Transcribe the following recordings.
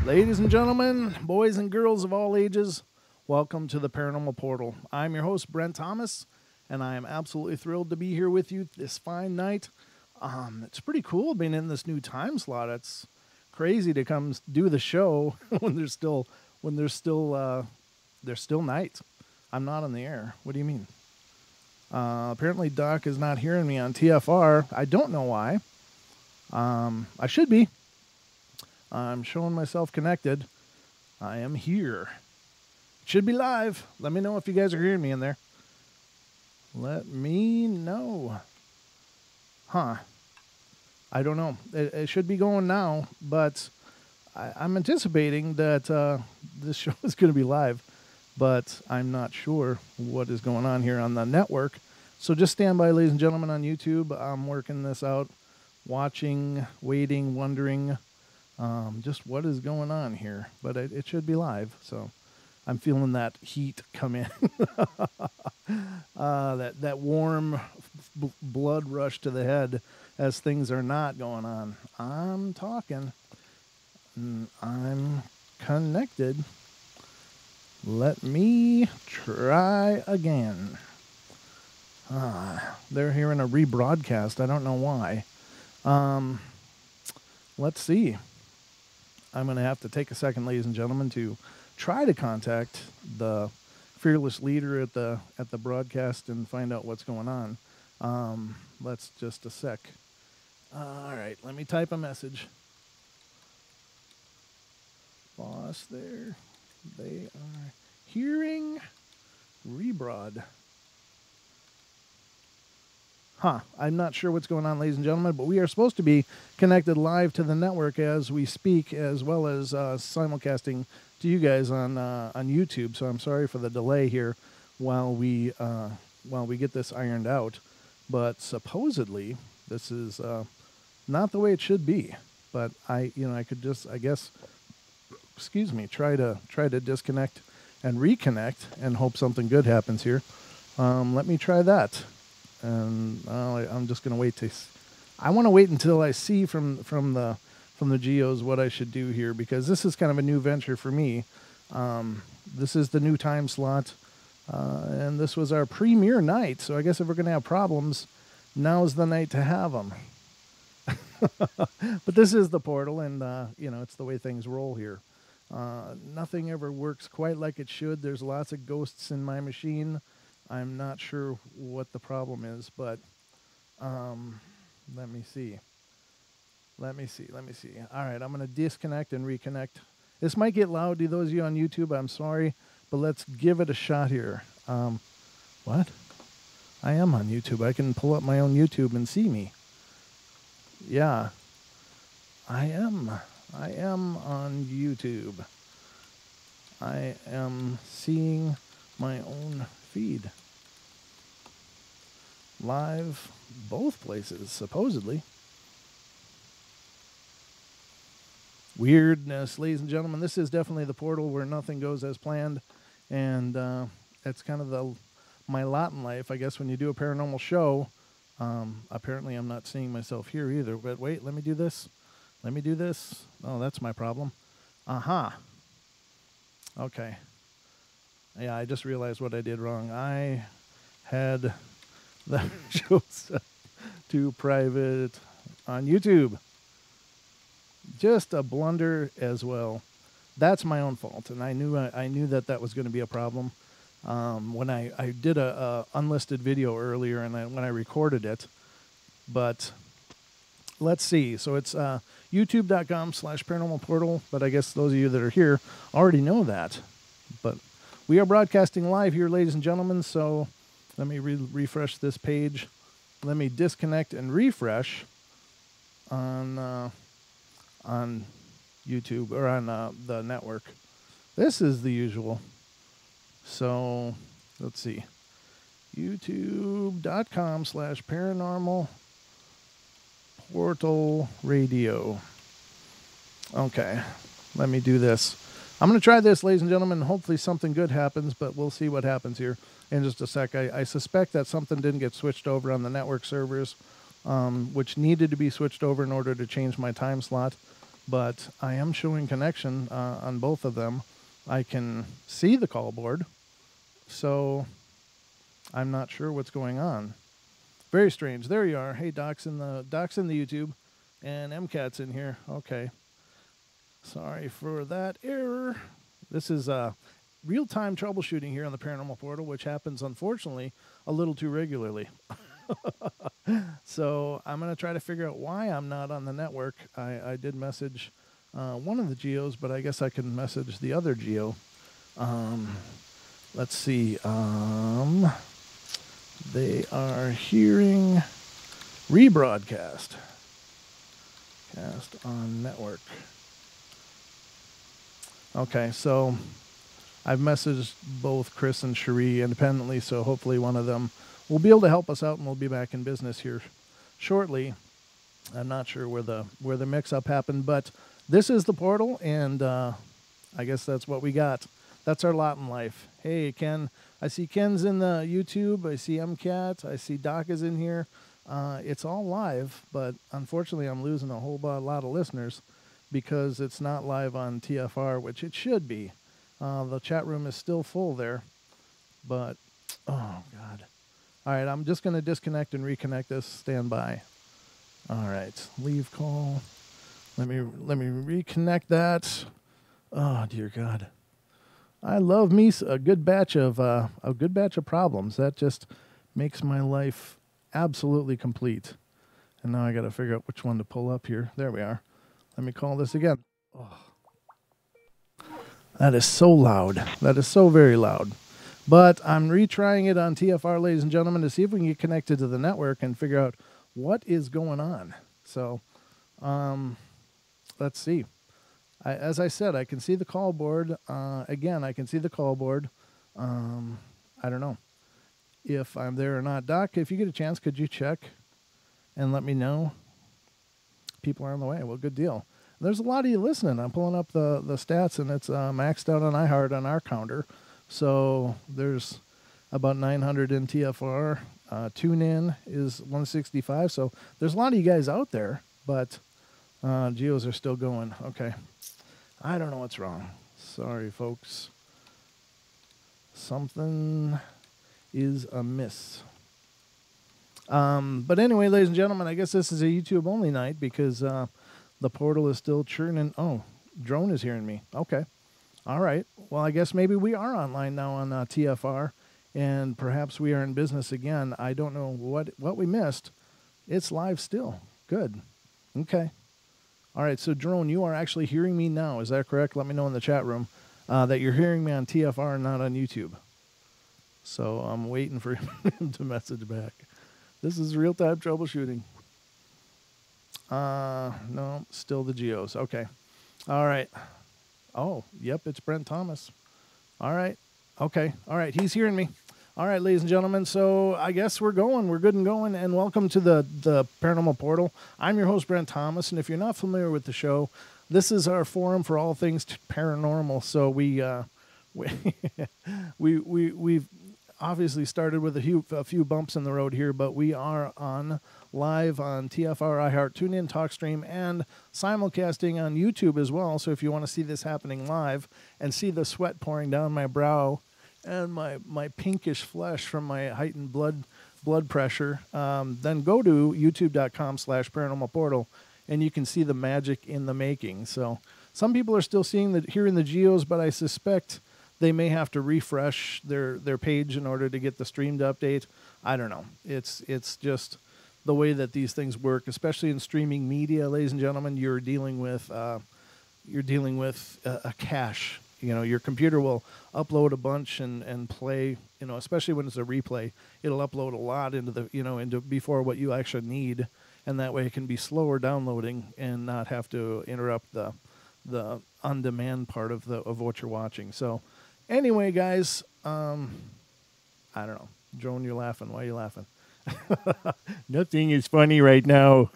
Ladies and gentlemen, boys and girls of all ages, welcome to the Paranormal Portal. I'm your host, Brent Thomas, and I am absolutely thrilled to be here with you this fine night. It's pretty cool being in this new time slot. It's crazy to come do the show when there's still night. I'm not on the air. What do you mean? Apparently Doc is not hearing me on TFR. I don't know why. I should be. I'm showing myself connected. I am here. It should be live. Let me know if you guys are hearing me in there. Let me know. Huh. I don't know. It should be going now, but I'm anticipating that this show is going to be live, but I'm not sure what is going on here on the network. So just stand by, ladies and gentlemen, on YouTube. I'm working this out, watching, waiting, wondering just what is going on here. But it should be live, so I'm feeling that heat come in. that warm blood rush to the head as things are not going on. I'm talking. I'm connected. Let me try again. They're hearing a rebroadcast. I don't know why. Let's see. I'm going to have to take a second, ladies and gentlemen, to try to contact the fearless leader at the broadcast and find out what's going on. Let's just a sec. All right, let me type a message. Boss there. They are hearing rebroad. I'm not sure what's going on, ladies and gentlemen, but we are supposed to be connected live to the network as we speak, as well as simulcasting to you guys on YouTube. So I'm sorry for the delay here while we get this ironed out. But supposedly this is not the way it should be. But I could just, I guess, try to disconnect and reconnect and hope something good happens here. Let me try that. And I'm just going to wait I want to wait until I see from the geos what I should do here, because this is kind of a new venture for me. This is the new time slot, and this was our premiere night. So I guess if we're going to have problems, now's the night to have them. But this is the portal, and it's the way things roll here. Nothing ever works quite like it should. There's lots of ghosts in my machine. I'm not sure what the problem is, but let me see. All right, I'm going to disconnect and reconnect. This might get loud to those of you on YouTube. I'm sorry, but let's give it a shot here. What? I am on YouTube. I can pull up my own YouTube and see me. Yeah, I am on YouTube. I am seeing my own feed. Live both places, supposedly. weirdness. Ladies and gentlemen, this is definitely the portal where nothing goes as planned, and it's kind of my lot in life, I guess. When you do a paranormal show, apparently I'm not seeing myself here either. But wait, let me do this. Let me do this. Oh, that's my problem. Aha. Okay. Yeah, I just realized what I did wrong. I had the show set to private on YouTube. Just a blunder as well. That's my own fault, and I knew that was going to be a problem. When I did a unlisted video earlier, and when I recorded it, but let's see. So it's youtube.com/paranormal portal, but I guess those of you that are here already know that. But we are broadcasting live here, ladies and gentlemen, so let me refresh this page. Let me disconnect and refresh on YouTube, or on the network. This is the usual. So let's see. youtube.com/paranormal portal radio. Okay, let me do this. I'm going to try this, ladies and gentlemen. Hopefully something good happens, but we'll see what happens here in just a sec. I suspect that something didn't get switched over on the network servers, which needed to be switched over in order to change my time slot. But I am showing connection on both of them. I can see the call board, so I'm not sure what's going on. Very strange. There you are. Hey, Doc's in the YouTube, and MCAT's in here. Okay. Sorry for that error. This is real-time troubleshooting here on the Paranormal Portal, which happens, unfortunately, a little too regularly. So I'm going to try to figure out why I'm not on the network. I did message one of the geos, but I guess I can message the other geo. Let's see. They are hearing rebroadcast. Cast on network. Okay, so I've messaged both Chris and Cherie independently, so hopefully one of them will be able to help us out, and we'll be back in business here shortly. I'm not sure where the mix-up happened, but this is the portal, and I guess that's what we got. That's our lot in life. Hey, Ken. I see Ken's in the YouTube. I see MCAT. I see Doc is in here. It's all live, but unfortunately I'm losing a whole lot of listeners because it's not live on TFR, which it should be. The chat room is still full there, but, oh, God. All right, I'm just going to disconnect and reconnect this. Stand by. All right, leave call. Let me reconnect that. Oh, dear God. I love me a good batch of problems. That just makes my life absolutely complete. And now I got to figure out which one to pull up here. There we are. Let me call this again. Oh. That is so loud. That is so very loud. But I'm retrying it on TFR, ladies and gentlemen, to see if we can get connected to the network and figure out what is going on. So, let's see. As I said, I can see the call board. Again, I can see the call board. I don't know if I'm there or not. Doc, if you get a chance, could you check and let me know? People are on the way. Well, good deal. There's a lot of you listening. I'm pulling up the stats, and it's maxed out on iHeart on our counter. So there's about 900 in TFR. TuneIn is 165. So there's a lot of you guys out there, but geos are still going. Okay. I don't know what's wrong. Sorry, folks. Something is amiss. But anyway, ladies and gentlemen, I guess this is a YouTube-only night because the portal is still churning. Oh, drone is hearing me. Okay. All right. Well, I guess maybe we are online now on TFR, and perhaps we are in business again. I don't know what we missed. It's live still. Good. Okay. All right, so drone, you are actually hearing me now. Is that correct? Let me know in the chat room that you're hearing me on TFR and not on YouTube. So I'm waiting for him to message back. This is real-time troubleshooting. No, still the geos. Okay. All right. Oh, yep, it's Brent Thomas. All right. Okay. All right, he's hearing me. All right, ladies and gentlemen, so I guess we're going. We're good and going, and welcome to the Paranormal Portal. I'm your host, Brent Thomas, and if you're not familiar with the show, this is our forum for all things paranormal. So we we've obviously started with a few bumps in the road here, but we are on live on TFR, iHeart, TuneIn, TalkStream, and simulcasting on YouTube as well. So if you want to see this happening live and see the sweat pouring down my brow and my pinkish flesh from my heightened blood pressure, then go to youtube.com/paranormal portal, and you can see the magic in the making. So some people are still hearing the geos, but I suspect they may have to refresh their page in order to get the stream to update. I don't know. It's just the way that these things work, especially in streaming media, ladies and gentlemen. You're dealing with a cache. You know, your computer will upload a bunch and play. You know, especially when it's a replay, it'll upload a lot into before what you actually need, and that way it can be slower downloading and not have to interrupt the on-demand part of what you're watching. So, anyway, guys, I don't know. Joan, you're laughing. Why are you laughing? Nothing is funny right now.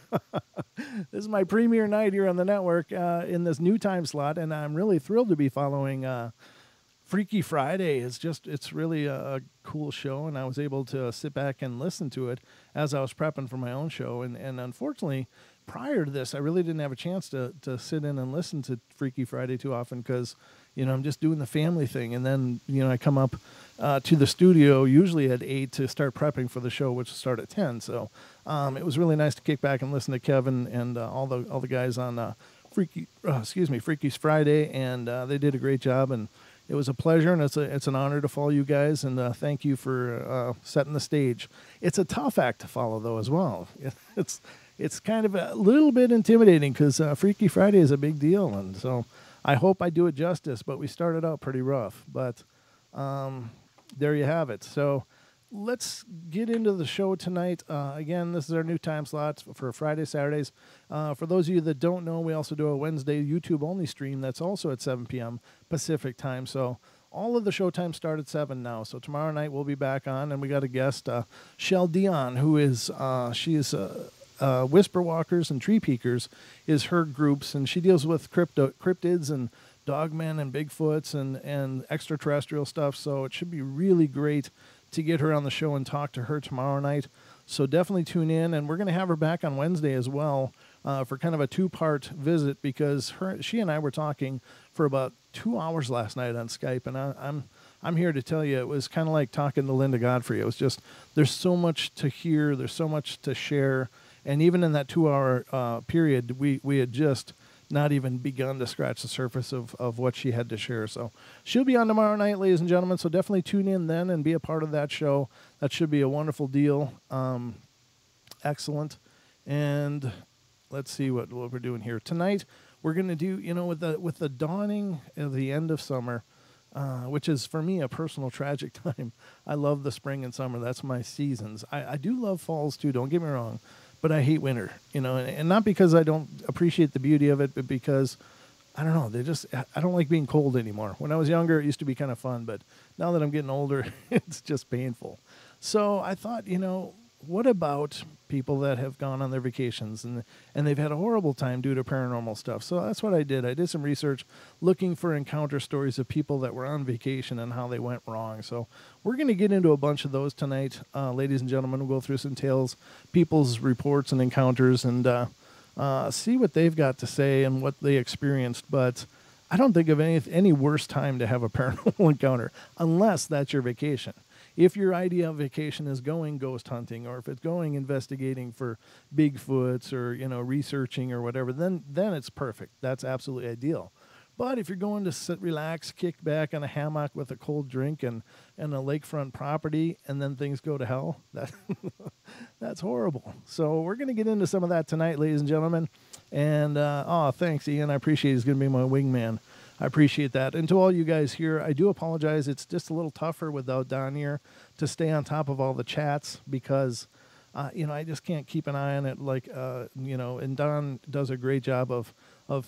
This is my premiere night here on the network in this new time slot, and I'm really thrilled to be following Freaky Friday. It's really a cool show, and I was able to sit back and listen to it as I was prepping for my own show. And unfortunately, prior to this, I really didn't have a chance to sit in and listen to Freaky Friday too often because, I'm just doing the family thing. And then, I come up to the studio usually at 8 to start prepping for the show, which will start at 10. So it was really nice to kick back and listen to Kevin and all the guys on Freaky's Friday, and they did a great job. And it was a pleasure, and it's an honor to follow you guys, and thank you for setting the stage. It's a tough act to follow, though, as well. It's kind of a little bit intimidating because Freaky Friday is a big deal, and so I hope I do it justice, but we started out pretty rough. But there you have it. So let's get into the show tonight. Again, this is our new time slots for Friday, Saturdays. For those of you that don't know, we also do a Wednesday YouTube-only stream that's also at 7 p.m. Pacific time. So all of the showtimes start at 7 now. So tomorrow night we'll be back on, and we got a guest, Shell Dion, who is Whisper Walkers and Tree Peekers is her groups, and she deals with cryptids and dogmen and Bigfoots and extraterrestrial stuff. So it should be really great to get her on the show and talk to her tomorrow night. So definitely tune in, and we're going to have her back on Wednesday as well for kind of a two-part visit because she and I were talking for about 2 hours last night on Skype, and I'm here to tell you it was kind of like talking to Linda Godfrey. It was just there's so much to hear, there's so much to share. And even in that 2-hour period, we had just not even begun to scratch the surface of what she had to share. So she'll be on tomorrow night, ladies and gentlemen. So definitely tune in then and be a part of that show. That should be a wonderful deal. Excellent. And let's see what we're doing here. Tonight, we're going to do, with the dawning of the end of summer, which is, for me, a personal tragic time. I love the spring and summer. That's my seasons. I do love falls, too. Don't get me wrong. But I hate winter, and not because I don't appreciate the beauty of it, but because, I don't know, I don't like being cold anymore. When I was younger, it used to be kind of fun, but now that I'm getting older, it's just painful. So I thought, what about people that have gone on their vacations and they've had a horrible time due to paranormal stuff? So that's what I did. I did some research looking for encounter stories of people that were on vacation and how they went wrong. So we're going to get into a bunch of those tonight, ladies and gentlemen. We'll go through some tales, people's reports and encounters, and see what they've got to say and what they experienced. But I don't think of any worse time to have a paranormal encounter unless that's your vacation. If your idea of vacation is going ghost hunting, or if it's going investigating for Bigfoots or, researching or whatever, then it's perfect. That's absolutely ideal. But if you're going to sit, relax, kick back on a hammock with a cold drink and a lakefront property, and then things go to hell, that's horrible. So we're going to get into some of that tonight, ladies and gentlemen. And, thanks, Ian. I appreciate it. He's going to be my wingman. I appreciate that. And to all you guys here, I do apologize. It's just a little tougher without Don here to stay on top of all the chats because, I just can't keep an eye on it and Don does a great job of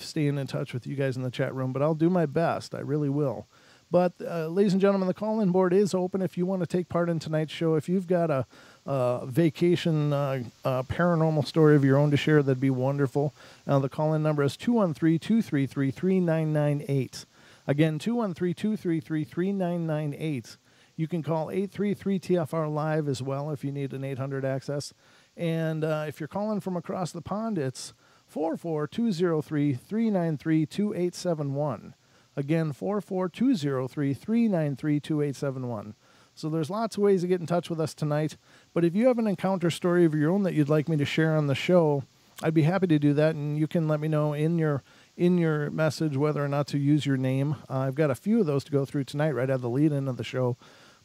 staying in touch with you guys in the chat room, but I'll do my best. I really will. But, ladies and gentlemen, the call-in board is open if you want to take part in tonight's show. If you've got a vacation paranormal story of your own to share, that'd be wonderful. The call-in number is 213-233-3998. Again, 213-233-3998. You can call 833-TFR-LIVE as well if you need an 800 access. And if you're calling from across the pond, it's 44203-393-2871. Again, 44203-393-2871. So there's lots of ways to get in touch with us tonight. But if you have an encounter story of your own that you'd like me to share on the show, I'd be happy to do that. And you can let me know in your message whether or not to use your name. I've got a few of those to go through tonight right at the lead-in of the show.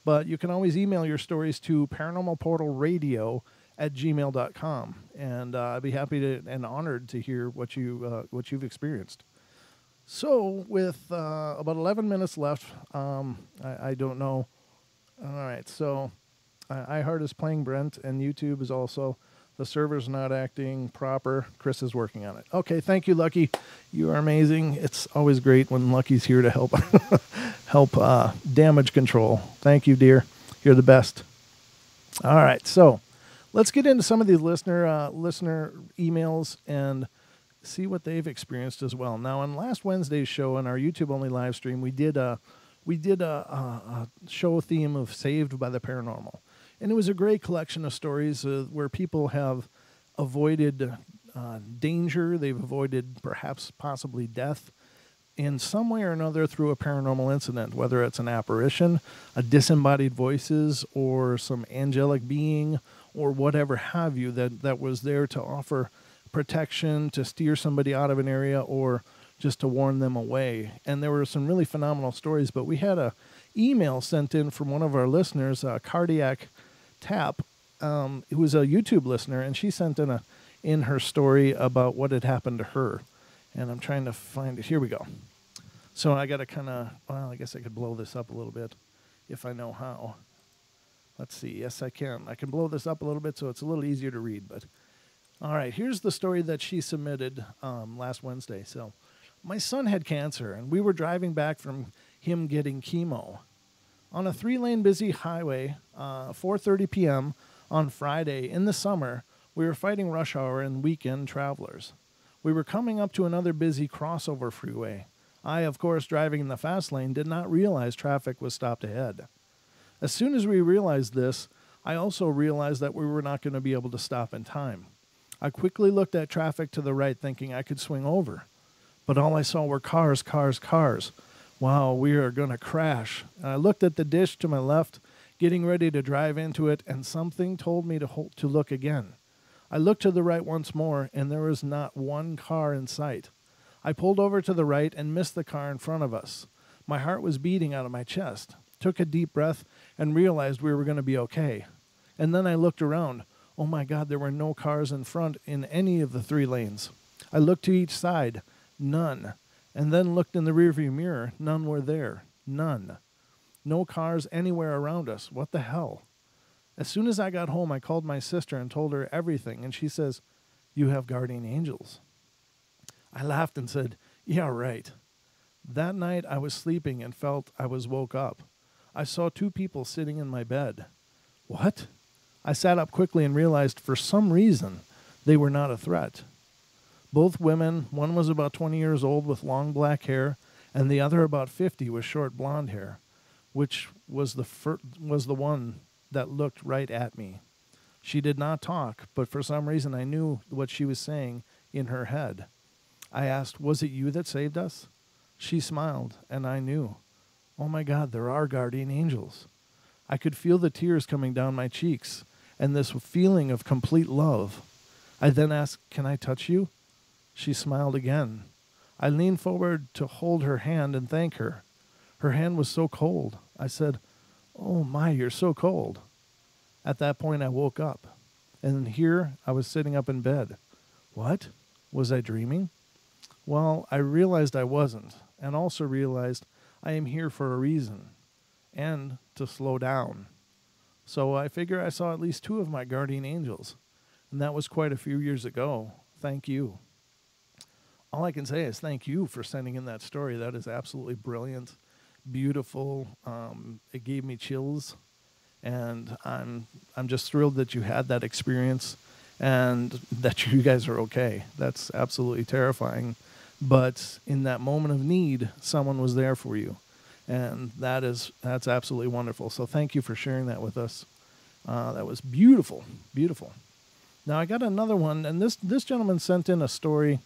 But you can always email your stories to paranormalportalradio@gmail.com. And I'd be happy to and honored to hear what you've experienced. So with about 11 minutes left, I don't know. All right, so iHeart is playing Brent, and YouTube is also. The server's not acting proper. Chris is working on it. Okay, thank you, Lucky. You are amazing. It's always great when Lucky's here to help help damage control. Thank you, dear. You're the best. All right, so let's get into some of these listener emails and see what they've experienced as well. Now, on last Wednesday's show, on our YouTube-only live stream, we did a show theme of Saved by the Paranormal. And it was a great collection of stories where people have avoided danger. They've avoided perhaps possibly death in some way or another through a paranormal incident, whether it's an apparition, a disembodied voices, or some angelic being, or whatever have you that was there to offer protection, to steer somebody out of an area, or just to warn them away. And there were some really phenomenal stories, but we had a email sent in from one of our listeners, Cardiac Tap, who was a YouTube listener, and she sent in her story about what had happened to her. And I'm trying to find it. Here we go. So I got to I guess I could blow this up a little bit if I know how. Let's see. Yes, I can. I can blow this up a little bit so it's a little easier to read. But all right, here's the story that she submitted last Wednesday. So my son had cancer, and we were driving back from him getting chemo. On a 3-lane busy highway, 4:30 p.m. on Friday in the summer, we were fighting rush hour and weekend travelers. We were coming up to another busy crossover freeway. I, of course, driving in the fast lane, did not realize traffic was stopped ahead. As soon as we realized this, I also realized that we were not going to be able to stop in time. I quickly looked at traffic to the right, thinking I could swing over. But all I saw were cars, cars, cars. Wow, we are going to crash. I looked at the dish to my left, getting ready to drive into it, and something told me to look again. I looked to the right once more, and there was not one car in sight. I pulled over to the right and missed the car in front of us. My heart was beating out of my chest. Took a deep breath and realized we were going to be okay. And then I looked around. Oh my God, there were no cars in front in any of the 3 lanes. I looked to each side. None. And then looked in the rearview mirror. None were there. None. No cars anywhere around us. What the hell? As soon as I got home, I called my sister and told her everything. And she says, "You have guardian angels." I laughed and said, "Yeah, right." That night I was sleeping and felt I was woke up. I saw 2 people sitting in my bed. What? I sat up quickly and realized for some reason they were not a threat. Both women, one was about 20 years old with long black hair, and the other about 50 with short blonde hair, which was the one that looked right at me. She did not talk, but for some reason I knew what she was saying in her head. I asked, "Was it you that saved us?" She smiled, and I knew. Oh my God, there are guardian angels. I could feel the tears coming down my cheeks, and this feeling of complete love. I then asked, "Can I touch you?" She smiled again. I leaned forward to hold her hand and thank her. Her hand was so cold. I said, "Oh my, you're so cold." At that point, I woke up, and here I was sitting up in bed. What? Was I dreaming? Well, I realized I wasn't, and also realized I am here for a reason, and to slow down. So I figure I saw at least 2 of my guardian angels, and that was quite a few years ago. Thank you. All I can say is thank you for sending in that story. That is absolutely brilliant. beautiful. It gave me chills, and I'm just thrilled that you had that experience and that you guys are okay. That's absolutely terrifying, but in that moment of need, someone was there for you, and that's absolutely wonderful. So thank you for sharing that with us. That was beautiful, beautiful. Now I got another one, and this gentleman sent in a story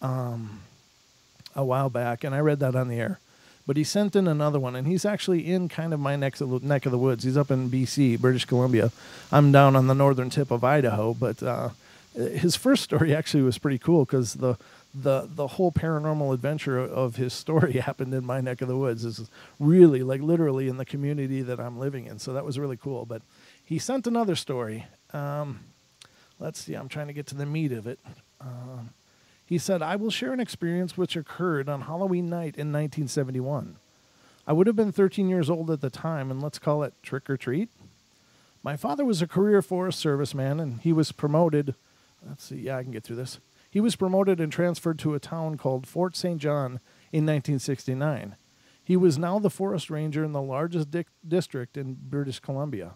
a while back, and I read that on the air. But he sent in another one, and he's actually in kind of my neck of the woods. He's up in BC, British Columbia. I'm down on the northern tip of Idaho, but his first story actually was pretty cool because the whole paranormal adventure of his story happened in my neck of the woods. This is really, like, literally in the community that I'm living in, so that was really cool. But he sent another story. Let's see, I'm trying to get to the meat of it. He said, I will share an experience which occurred on Halloween night in 1971. I would have been 13 years old at the time, and let's call it trick or treat. My father was a career Forest Serviceman, and he was promoted. Let's see, yeah, I can get through this. He was promoted and transferred to a town called Fort St. John in 1969. He was now the forest ranger in the largest district in British Columbia.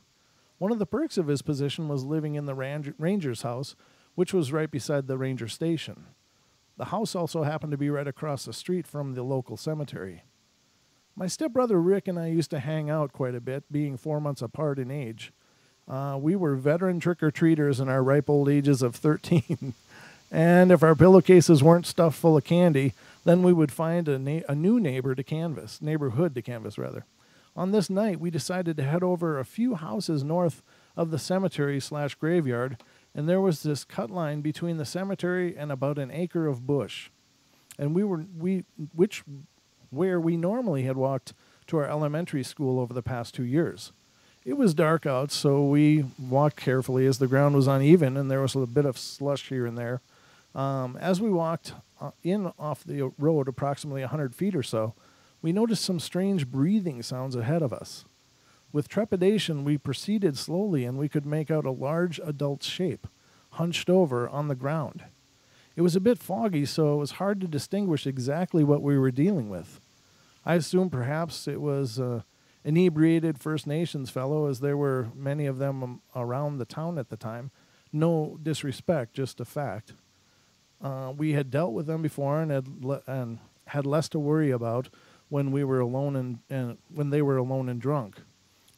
One of the perks of his position was living in the ranger's house, which was right beside the ranger station. The house also happened to be right across the street from the local cemetery. My stepbrother Rick and I used to hang out quite a bit, being 4 months apart in age. We were veteran trick-or-treaters in our ripe old ages of 13. And if our pillowcases weren't stuffed full of candy, then we would find a new neighborhood to canvas. On this night, we decided to head over a few houses north of the cemetery/graveyard, and there was this cut line between the cemetery and about an acre of bush. And where we normally had walked to our elementary school over the past 2 years. It was dark out, so we walked carefully as the ground was uneven and there was a bit of slush here and there. As we walked in off the road approximately 100 feet or so, we noticed some strange breathing sounds ahead of us. With trepidation, we proceeded slowly, and we could make out a large adult shape, hunched over on the ground. It was a bit foggy, so it was hard to distinguish exactly what we were dealing with. I assumed perhaps it was an inebriated First Nations fellow, as there were many of them around the town at the time. No disrespect, just a fact. We had dealt with them before and had less to worry about when we were alone and when they were alone and drunk.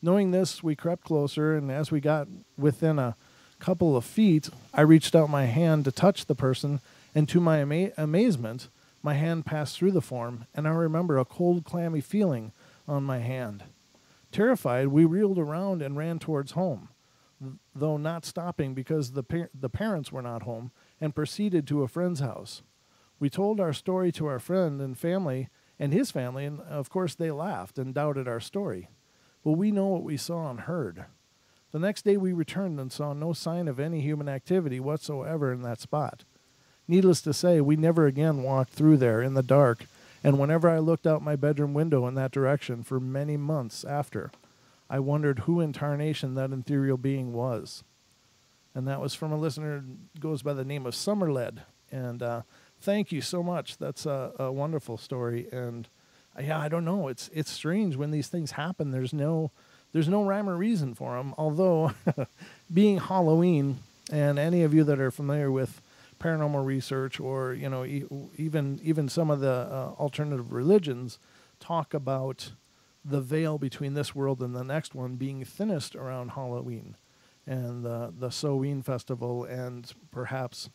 Knowing this, we crept closer, and as we got within a couple of feet, I reached out my hand to touch the person, and to my amazement, my hand passed through the form, and I remember a cold, clammy feeling on my hand. Terrified, we reeled around and ran towards home, though not stopping because the parents were not home, and proceeded to a friend's house. We told our story to our friend and his family, and of course they laughed and doubted our story. But we know what we saw and heard. The next day we returned and saw no sign of any human activity whatsoever in that spot. Needless to say, we never again walked through there in the dark, and whenever I looked out my bedroom window in that direction for many months after, I wondered who in tarnation that ethereal being was. And that was from a listener who goes by the name of Summerled. And thank you so much. That's a wonderful story. And yeah, I don't know. It's strange when these things happen. There's no rhyme or reason for them. Although, being Halloween, and any of you that are familiar with paranormal research, or even some of the alternative religions, talk about the veil between this world and the next one being thinnest around Halloween, and the Samhain festival, and perhaps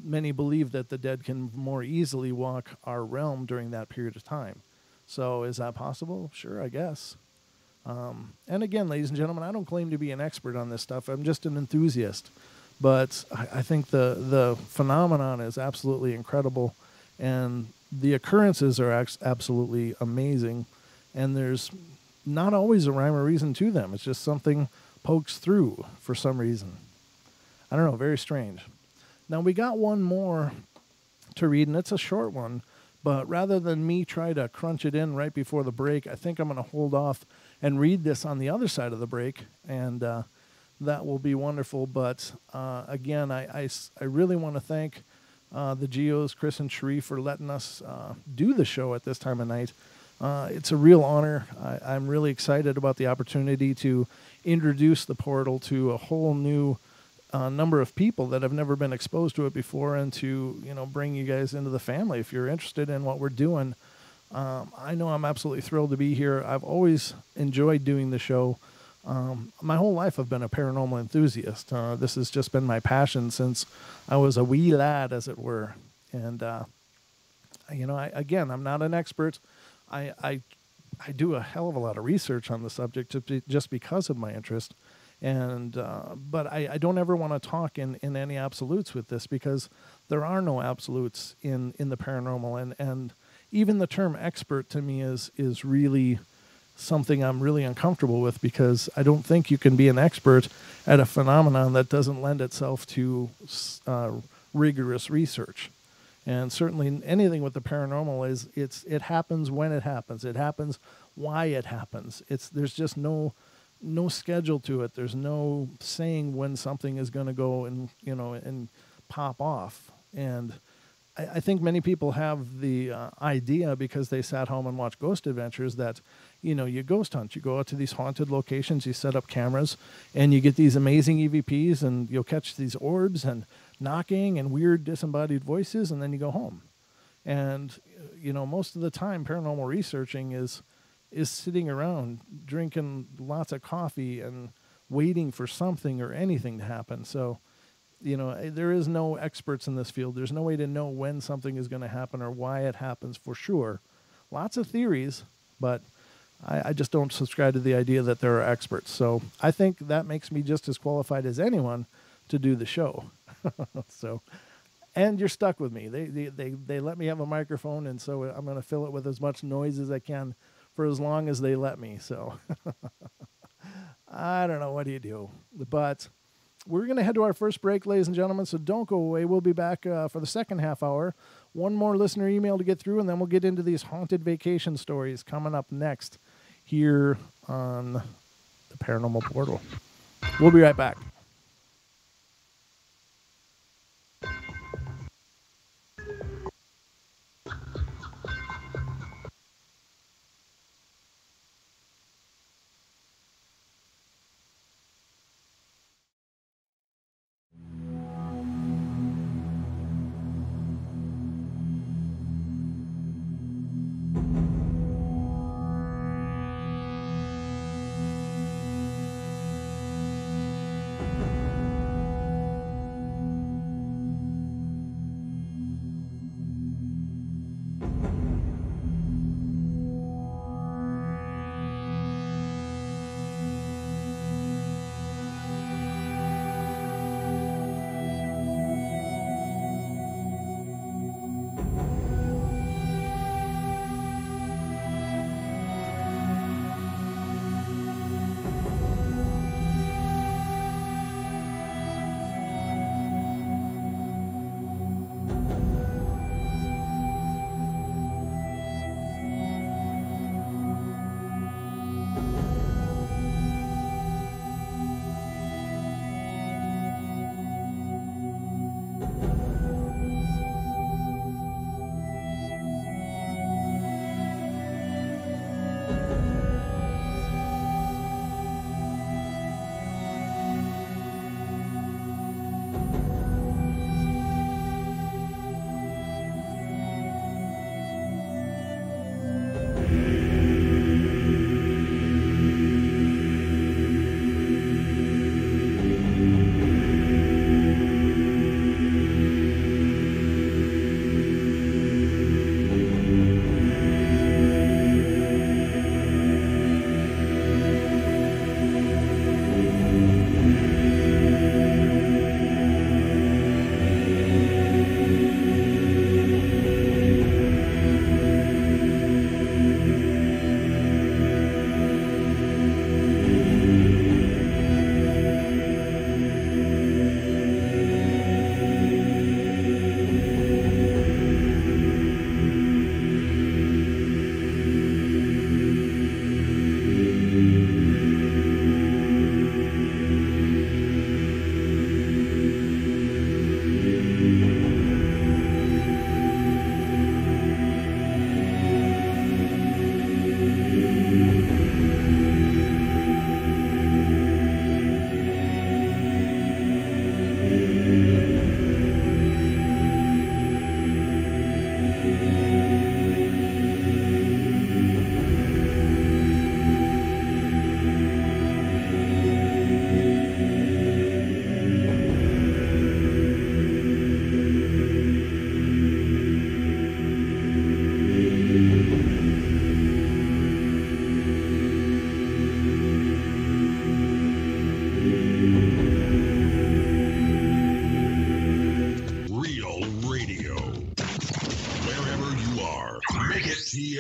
many believe that the dead can more easily walk our realm during that period of time. So is that possible? Sure, I guess. And again, ladies and gentlemen, I don't claim to be an expert on this stuff. I'm just an enthusiast. But I think the phenomenon is absolutely incredible, and the occurrences are absolutely amazing. And there's not always a rhyme or reason to them. It's just something pokes through for some reason. I don't know, very strange. Now, we got one more to read, and it's a short one. But rather than me try to crunch it in right before the break, I think I'm going to hold off and read this on the other side of the break, and that will be wonderful. But again, I really want to thank the Geos, Chris and Sheree, for letting us do the show at this time of night. It's a real honor. I'm really excited about the opportunity to introduce the portal to a whole new number of people that have never been exposed to it before, and to bring you guys into the family if you're interested in what we're doing. I know I'm absolutely thrilled to be here. I've always enjoyed doing the show. My whole life I've been a paranormal enthusiast. This has just been my passion since I was a wee lad, as it were. And again, I'm not an expert. I do a hell of a lot of research on the subject just because of my interest. And but I don't ever want to talk in any absolutes with this, because there are no absolutes in the paranormal, and even the term expert to me is really something I'm really uncomfortable with, because I don't think you can be an expert at a phenomenon that doesn't lend itself to rigorous research. And certainly anything with the paranormal it happens when it happens. It happens why it happens. There's just no schedule to it. There's no saying when something is going to go and pop off. And I think many people have the idea, because they sat home and watched Ghost Adventures, that you ghost hunt. You go out to these haunted locations, you set up cameras, and you get these amazing EVPs, and you'll catch these orbs and knocking and weird disembodied voices, and then you go home. And most of the time paranormal researching is sitting around drinking lots of coffee and waiting for something or anything to happen. So there is no experts in this field. There's no way to know when something is going to happen or why it happens for sure. Lots of theories, but I just don't subscribe to the idea that there are experts. So I think that makes me just as qualified as anyone to do the show. So, and you're stuck with me. They let me have a microphone, and so I'm going to fill it with as much noise as I can for as long as they let me. So I don't know, what do you do? But we're going to head to our first break, ladies and gentlemen, so don't go away. We'll be back for the second half hour. One more listener email to get through, and then we'll get into these haunted vacation stories coming up next here on the Paranormal Portal. We'll be right back.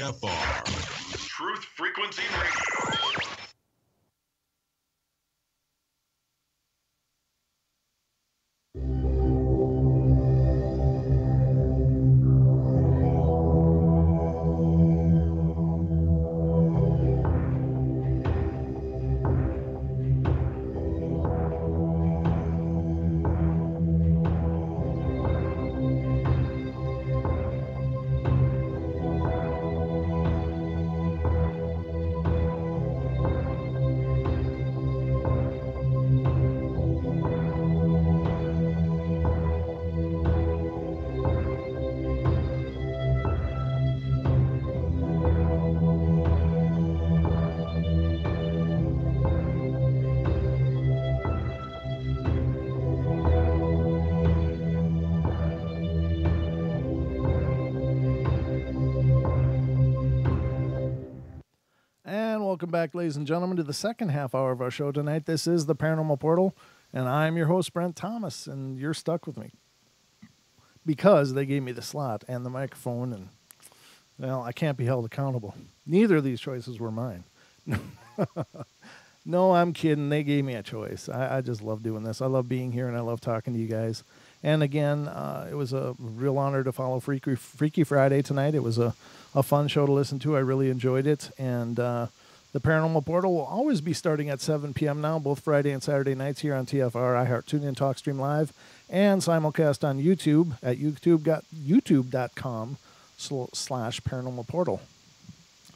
TFR. Truth Frequency Radio. Welcome back, ladies and gentlemen, to the second half hour of our show tonight. This is the Paranormal Portal, and I'm your host, Brent Thomas, and you're stuck with me because they gave me the slot and the microphone, and, well, I can't be held accountable. Neither of these choices were mine. No, I'm kidding. They gave me a choice. I just love doing this. I love being here, and I love talking to you guys. And again, it was a real honor to follow Freaky Friday tonight. It was a fun show to listen to. I really enjoyed it, and the Paranormal Portal will always be starting at 7 p.m. now, both Friday and Saturday nights here on TFR, iHeart, TuneIn, TalkStream Live, and simulcast on YouTube at youtube.com/Paranormal Portal.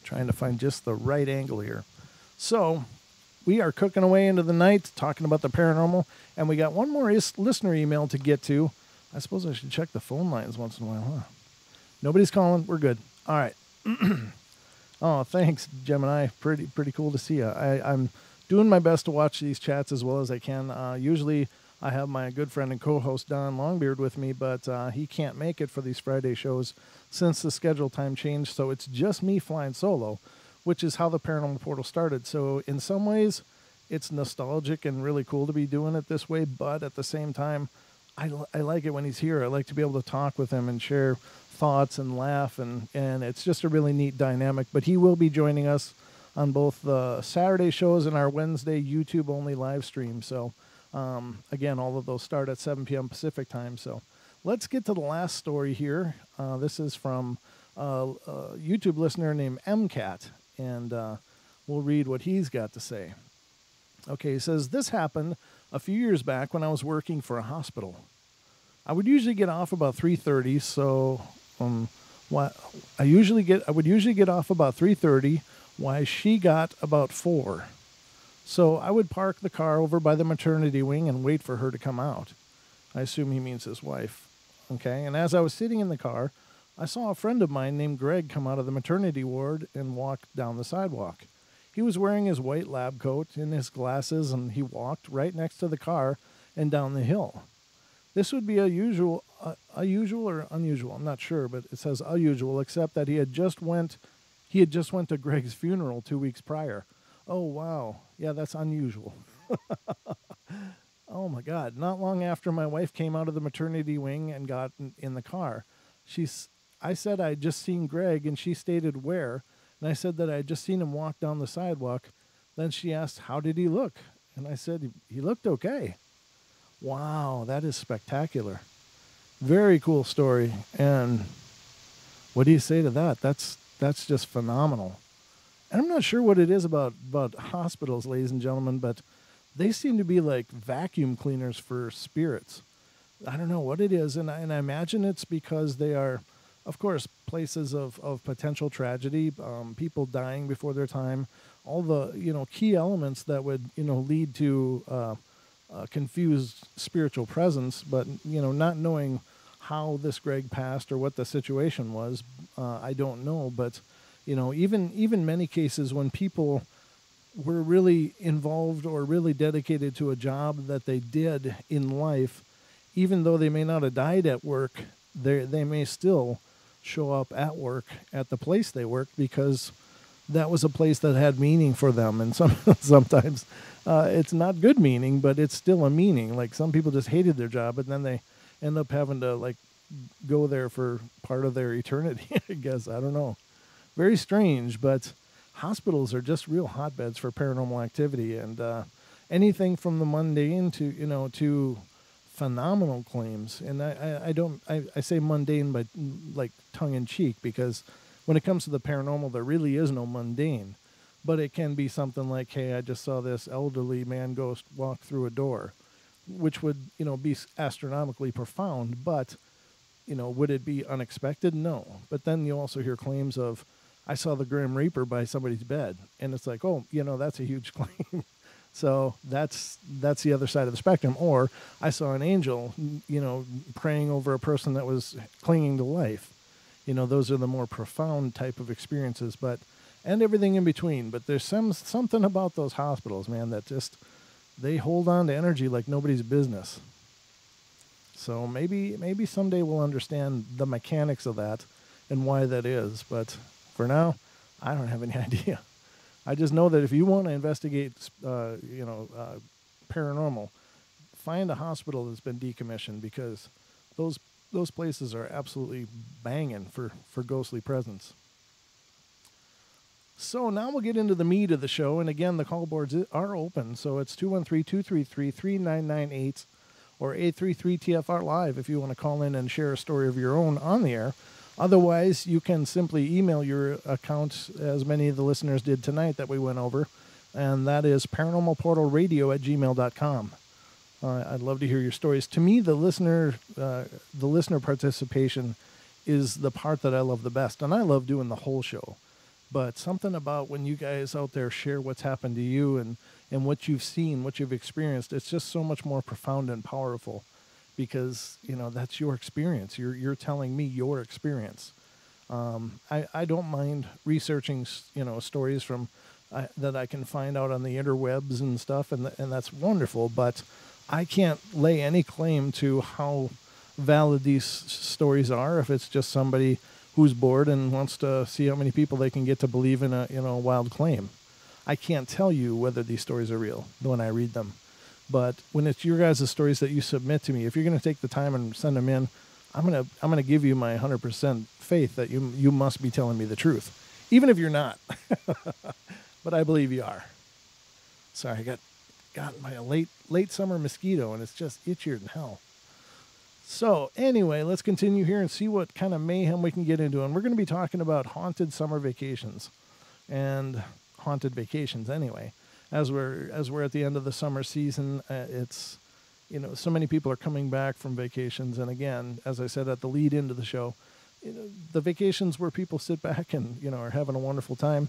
Trying to find just the right angle here. So we are cooking away into the night, talking about the paranormal, and we got one more listener email to get to. I suppose I should check the phone lines once in a while, huh? Nobody's calling. We're good. All right. Oh, thanks, Gemini. Pretty cool to see you. I'm doing my best to watch these chats as well as I can. Usually I have my good friend and co-host Don Longbeard with me, but he can't make it for these Friday shows since the schedule time changed, so it's just me flying solo, which is how the Paranormal Portal started. So in some ways, it's nostalgic and really cool to be doing it this way, but at the same time, I like it when he's here. I like to be able to talk with him and share thoughts and laugh, and it's just a really neat dynamic. But he will be joining us on both the Saturday shows and our Wednesday YouTube-only live stream. So, again, all of those start at 7 p.m. Pacific time. So let's get to the last story here. This is from a YouTube listener named MCat, and we'll read what he's got to say. Okay, he says, this happened a few years back when I was working for a hospital. I would usually get off about 3:30, so I would usually get off about 3:30, while she got about 4. So I would park the car over by the maternity wing and wait for her to come out. I assume he means his wife. Okay, and as I was sitting in the car, I saw a friend of mine named Greg come out of the maternity ward and walk down the sidewalk. He was wearing his white lab coat and his glasses, and he walked right next to the car and down the hill. This would be unusual or unusual, I'm not sure, but it says unusual, except that he had just went to Greg's funeral 2 weeks prior. Oh, wow. Yeah, that's unusual. Oh, my God. Not long after my wife came out of the maternity wing and got in the car, I said I had just seen Greg, and she stated where, and I said that I had just seen him walk down the sidewalk. Then she asked, how did he look? And I said, he looked okay. Wow, that is spectacular. Very cool story. And what do you say to that? That's just phenomenal. And I'm not sure what it is about hospitals, ladies and gentlemen, but they seem to be like vacuum cleaners for spirits. I don't know what it is, and I imagine it's because they are, of course, places of potential tragedy, people dying before their time, all the key elements that would lead to confused spiritual presence. But not knowing how this Greg passed or what the situation was, I don't know. But even many cases when people were really involved or really dedicated to a job that they did in life, even though they may not have died at work, they may still show up at work at the place they work because that was a place that had meaning for them. And sometimes it's not good meaning, but it's still a meaning. Like some people just hated their job, and then they end up having to go there for part of their eternity, I guess. I don't know. very strange, but hospitals are just real hotbeds for paranormal activity, and anything from the mundane to to phenomenal claims. And I say mundane, but like tongue in cheek, because when it comes to the paranormal, there really is no mundane. But it can be something like, hey, I just saw this elderly man ghost walk through a door, which would, be astronomically profound. But, would it be unexpected? No. But then you also hear claims of, I saw the Grim Reaper by somebody's bed. And it's like, oh, that's a huge claim. So that's the other side of the spectrum. Or I saw an angel, praying over a person that was clinging to life. Those are the more profound type of experiences, and everything in between. But there's something about those hospitals, man, that just, they hold on to energy like nobody's business. So maybe someday we'll understand the mechanics of that and why that is. But for now, I don't have any idea. I just know that if you want to investigate, paranormal, find a hospital that's been decommissioned, because those places are absolutely banging for ghostly presence. So now we'll get into the meat of the show. And again, the call boards are open. So it's 213-233-3998 or 833-TFR-LIVE if you want to call in and share a story of your own on the air. Otherwise, you can simply email your account, as many of the listeners did tonight that we went over. And that is paranormalportalradio@gmail.com. I'd love to hear your stories. To me, the listener participation is the part that I love the best. And I love doing the whole show. But something about when you guys out there share what's happened to you and what you've seen, what you've experienced, it's just so much more profound and powerful, because, that's your experience. You're telling me your experience. I don't mind researching, stories from that I can find out on the interwebs and stuff, and that's wonderful. But I can't lay any claim to how valid these stories are if it's just somebody who's bored and wants to see how many people they can get to believe in a wild claim. I can't tell you whether these stories are real when I read them. But when it's your guys' stories that you submit to me, if you're going to take the time and send them in, I'm gonna give you my 100% faith that you must be telling me the truth, even if you're not. But I believe you are. Sorry, I got my late summer mosquito, and it's just itchier than hell. So anyway, let's continue here and see what kind of mayhem we can get into. And we're going to be talking about haunted summer vacations, and haunted vacations anyway. As we're at the end of the summer season, it's, so many people are coming back from vacations. And again, as I said at the lead into the show, the vacations where people sit back and, are having a wonderful time,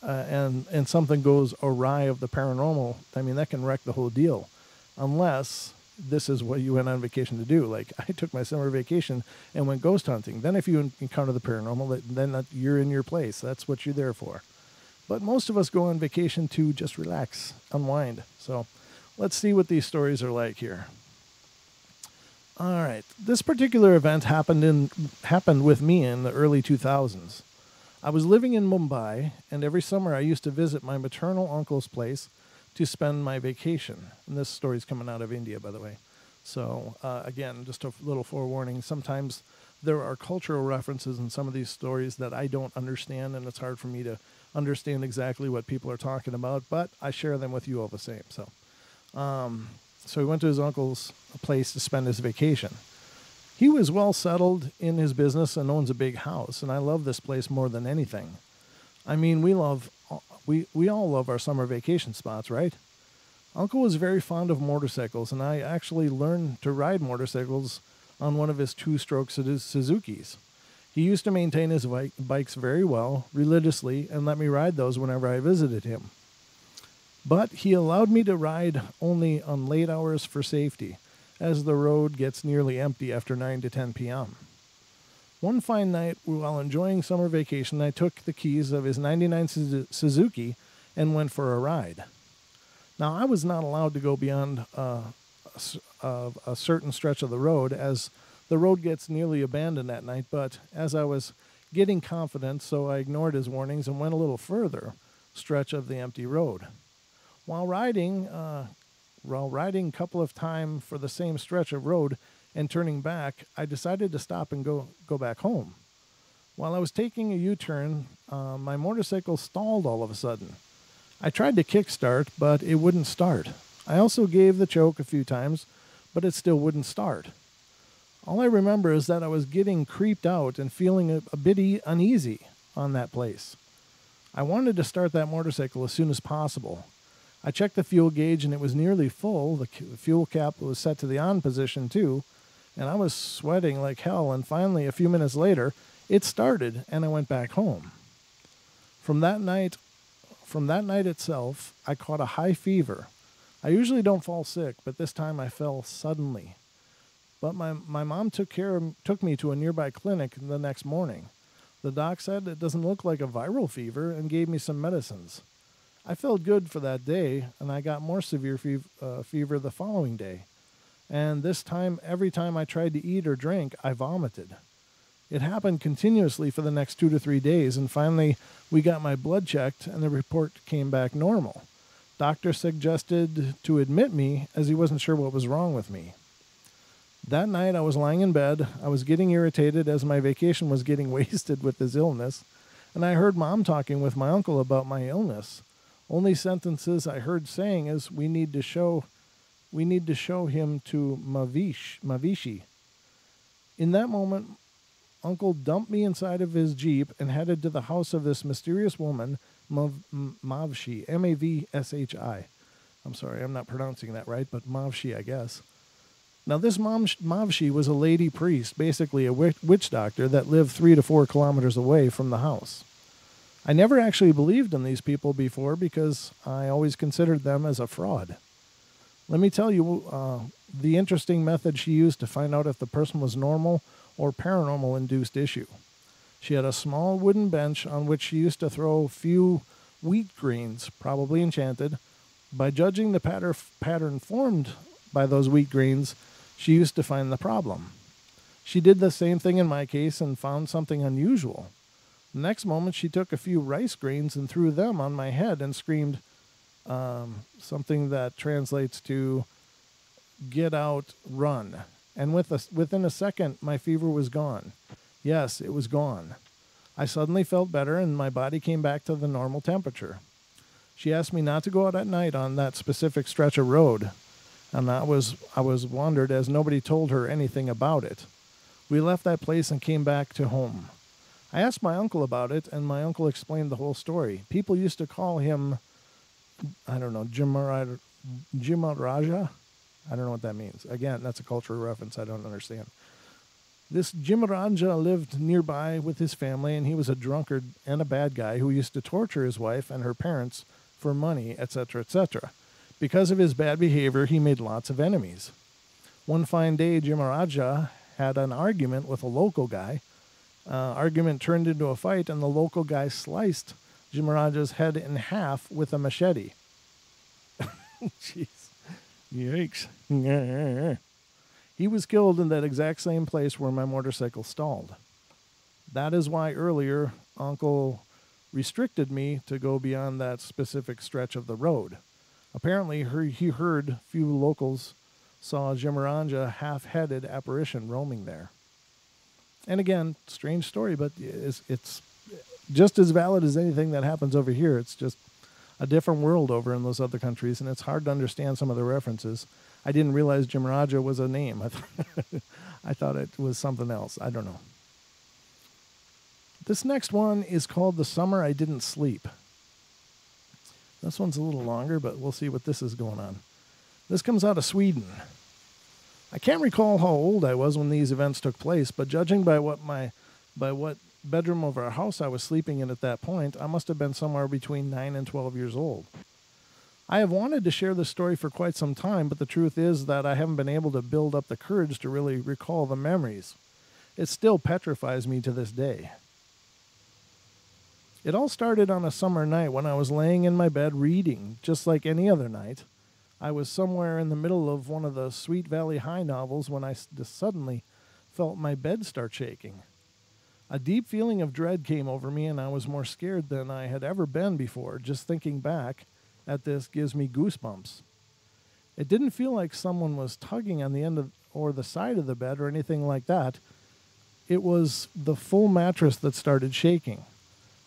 and something goes awry of the paranormal. I mean, that can wreck the whole deal, unless this is what you went on vacation to do. Like, I took my summer vacation and went ghost hunting. Then if you encounter the paranormal, then you're in your place. That's what you're there for. But most of us go on vacation to just relax, unwind. So let's see what these stories are like here. All right. This particular event happened with me in the early 2000s. I was living in Mumbai, and every summer I used to visit my maternal uncle's place to spend my vacation. And this story's coming out of India, by the way. So, again, just a little forewarning. Sometimes there are cultural references in some of these stories that I don't understand, and it's hard for me to understand exactly what people are talking about, but I share them with you all the same. So he went to his uncle's place to spend his vacation. He was well settled in his business and owns a big house, and I love this place more than anything. I mean, we all love our summer vacation spots, right? Uncle was very fond of motorcycles, and I actually learned to ride motorcycles on one of his two-stroke Suzukis. He used to maintain his bikes very well, religiously, and let me ride those whenever I visited him. But he allowed me to ride only on late hours for safety, as the road gets nearly empty after 9 to 10 p.m. One fine night, while enjoying summer vacation, I took the keys of his 99 Suzuki and went for a ride. Now, I was not allowed to go beyond a certain stretch of the road, as the road gets nearly abandoned at night, but as I was getting confident, so I ignored his warnings and went a little further stretch of the empty road. While riding a couple of times for the same stretch of road and turning back, I decided to stop and go back home. While I was taking a U-turn, my motorcycle stalled all of a sudden. I tried to kickstart, but it wouldn't start. I also gave the choke a few times, but it still wouldn't start. All I remember is that I was getting creeped out and feeling a bit uneasy on that place. I wanted to start that motorcycle as soon as possible. I checked the fuel gauge and it was nearly full. The fuel cap was set to the on position too, and I was sweating like hell, and finally, a few minutes later, it started and I went back home. From that night itself, I caught a high fever. I usually don't fall sick, but this time I fell suddenly. But my mom took me to a nearby clinic the next morning. The doc said it doesn't look like a viral fever and gave me some medicines. I felt good for that day, and I got more severe fever the following day. And this time, every time I tried to eat or drink, I vomited. It happened continuously for the next 2 to 3 days, and finally we got my blood checked and the report came back normal. Doctor suggested to admit me as he wasn't sure what was wrong with me. That night I was lying in bed. I was getting irritated as my vacation was getting wasted with his illness, and I heard Mom talking with my uncle about my illness. Only sentences I heard saying is, we need to show him to Mavishi. In that moment, Uncle dumped me inside of his Jeep and headed to the house of this mysterious woman, Mavshi, M-A-V-S-H-I. I'm sorry, I'm not pronouncing that right, but Mavshi, I guess. Now, this Mavshi was a lady priest, basically a witch doctor that lived 3 to 4 kilometers away from the house. I never actually believed in these people before because I always considered them as a fraud. Let me tell you the interesting method she used to find out if the person was normal or paranormal-induced issue. She had a small wooden bench on which she used to throw a few wheat grains, probably enchanted. By judging the pattern formed by those wheat grains, she used to find the problem. She did the same thing in my case and found something unusual. The next moment, she took a few rice grains and threw them on my head and screamed something that translates to, "Get out, run." And within a second, my fever was gone. Yes, it was gone. I suddenly felt better and my body came back to the normal temperature. She asked me not to go out at night on that specific stretch of road, and I was wondered as nobody told her anything about it. We left that place and came back to home. I asked my uncle about it, and my uncle explained the whole story. People used to call him, I don't know, Jimaraja? I don't know what that means. Again, that's a cultural reference I don't understand. This Jimaraja lived nearby with his family, and he was a drunkard and a bad guy who used to torture his wife and her parents for money, etc., etc. Because of his bad behavior, he made lots of enemies. One fine day, Jimaraja had an argument with a local guy. Argument turned into a fight, and the local guy sliced Jimaraja's head in half with a machete. Jeez. Yikes. He was killed in that exact same place where my motorcycle stalled. That is why earlier Uncle restricted me to go beyond that specific stretch of the road. Apparently, he heard few locals saw Jimaraja half-headed apparition roaming there. And again, strange story, but it's just as valid as anything that happens over here. It's just a different world over in those other countries, and it's hard to understand some of the references. I didn't realize Jimaraja was a name. I thought it was something else. I don't know. This next one is called The Summer I Didn't Sleep. This one's a little longer, but we'll see what this is going on. This comes out of Sweden. I can't recall how old I was when these events took place, but judging by what bedroom of our house I was sleeping in at that point, I must have been somewhere between 9 and 12 years old. I have wanted to share this story for quite some time, but the truth is that I haven't been able to build up the courage to really recall the memories. It still petrifies me to this day. It all started on a summer night when I was laying in my bed reading, just like any other night. I was somewhere in the middle of one of the Sweet Valley High novels when I suddenly felt my bed start shaking. A deep feeling of dread came over me, and I was more scared than I had ever been before. Just thinking back at this gives me goosebumps. It didn't feel like someone was tugging on the end of or the side of the bed or anything like that. It was the full mattress that started shaking.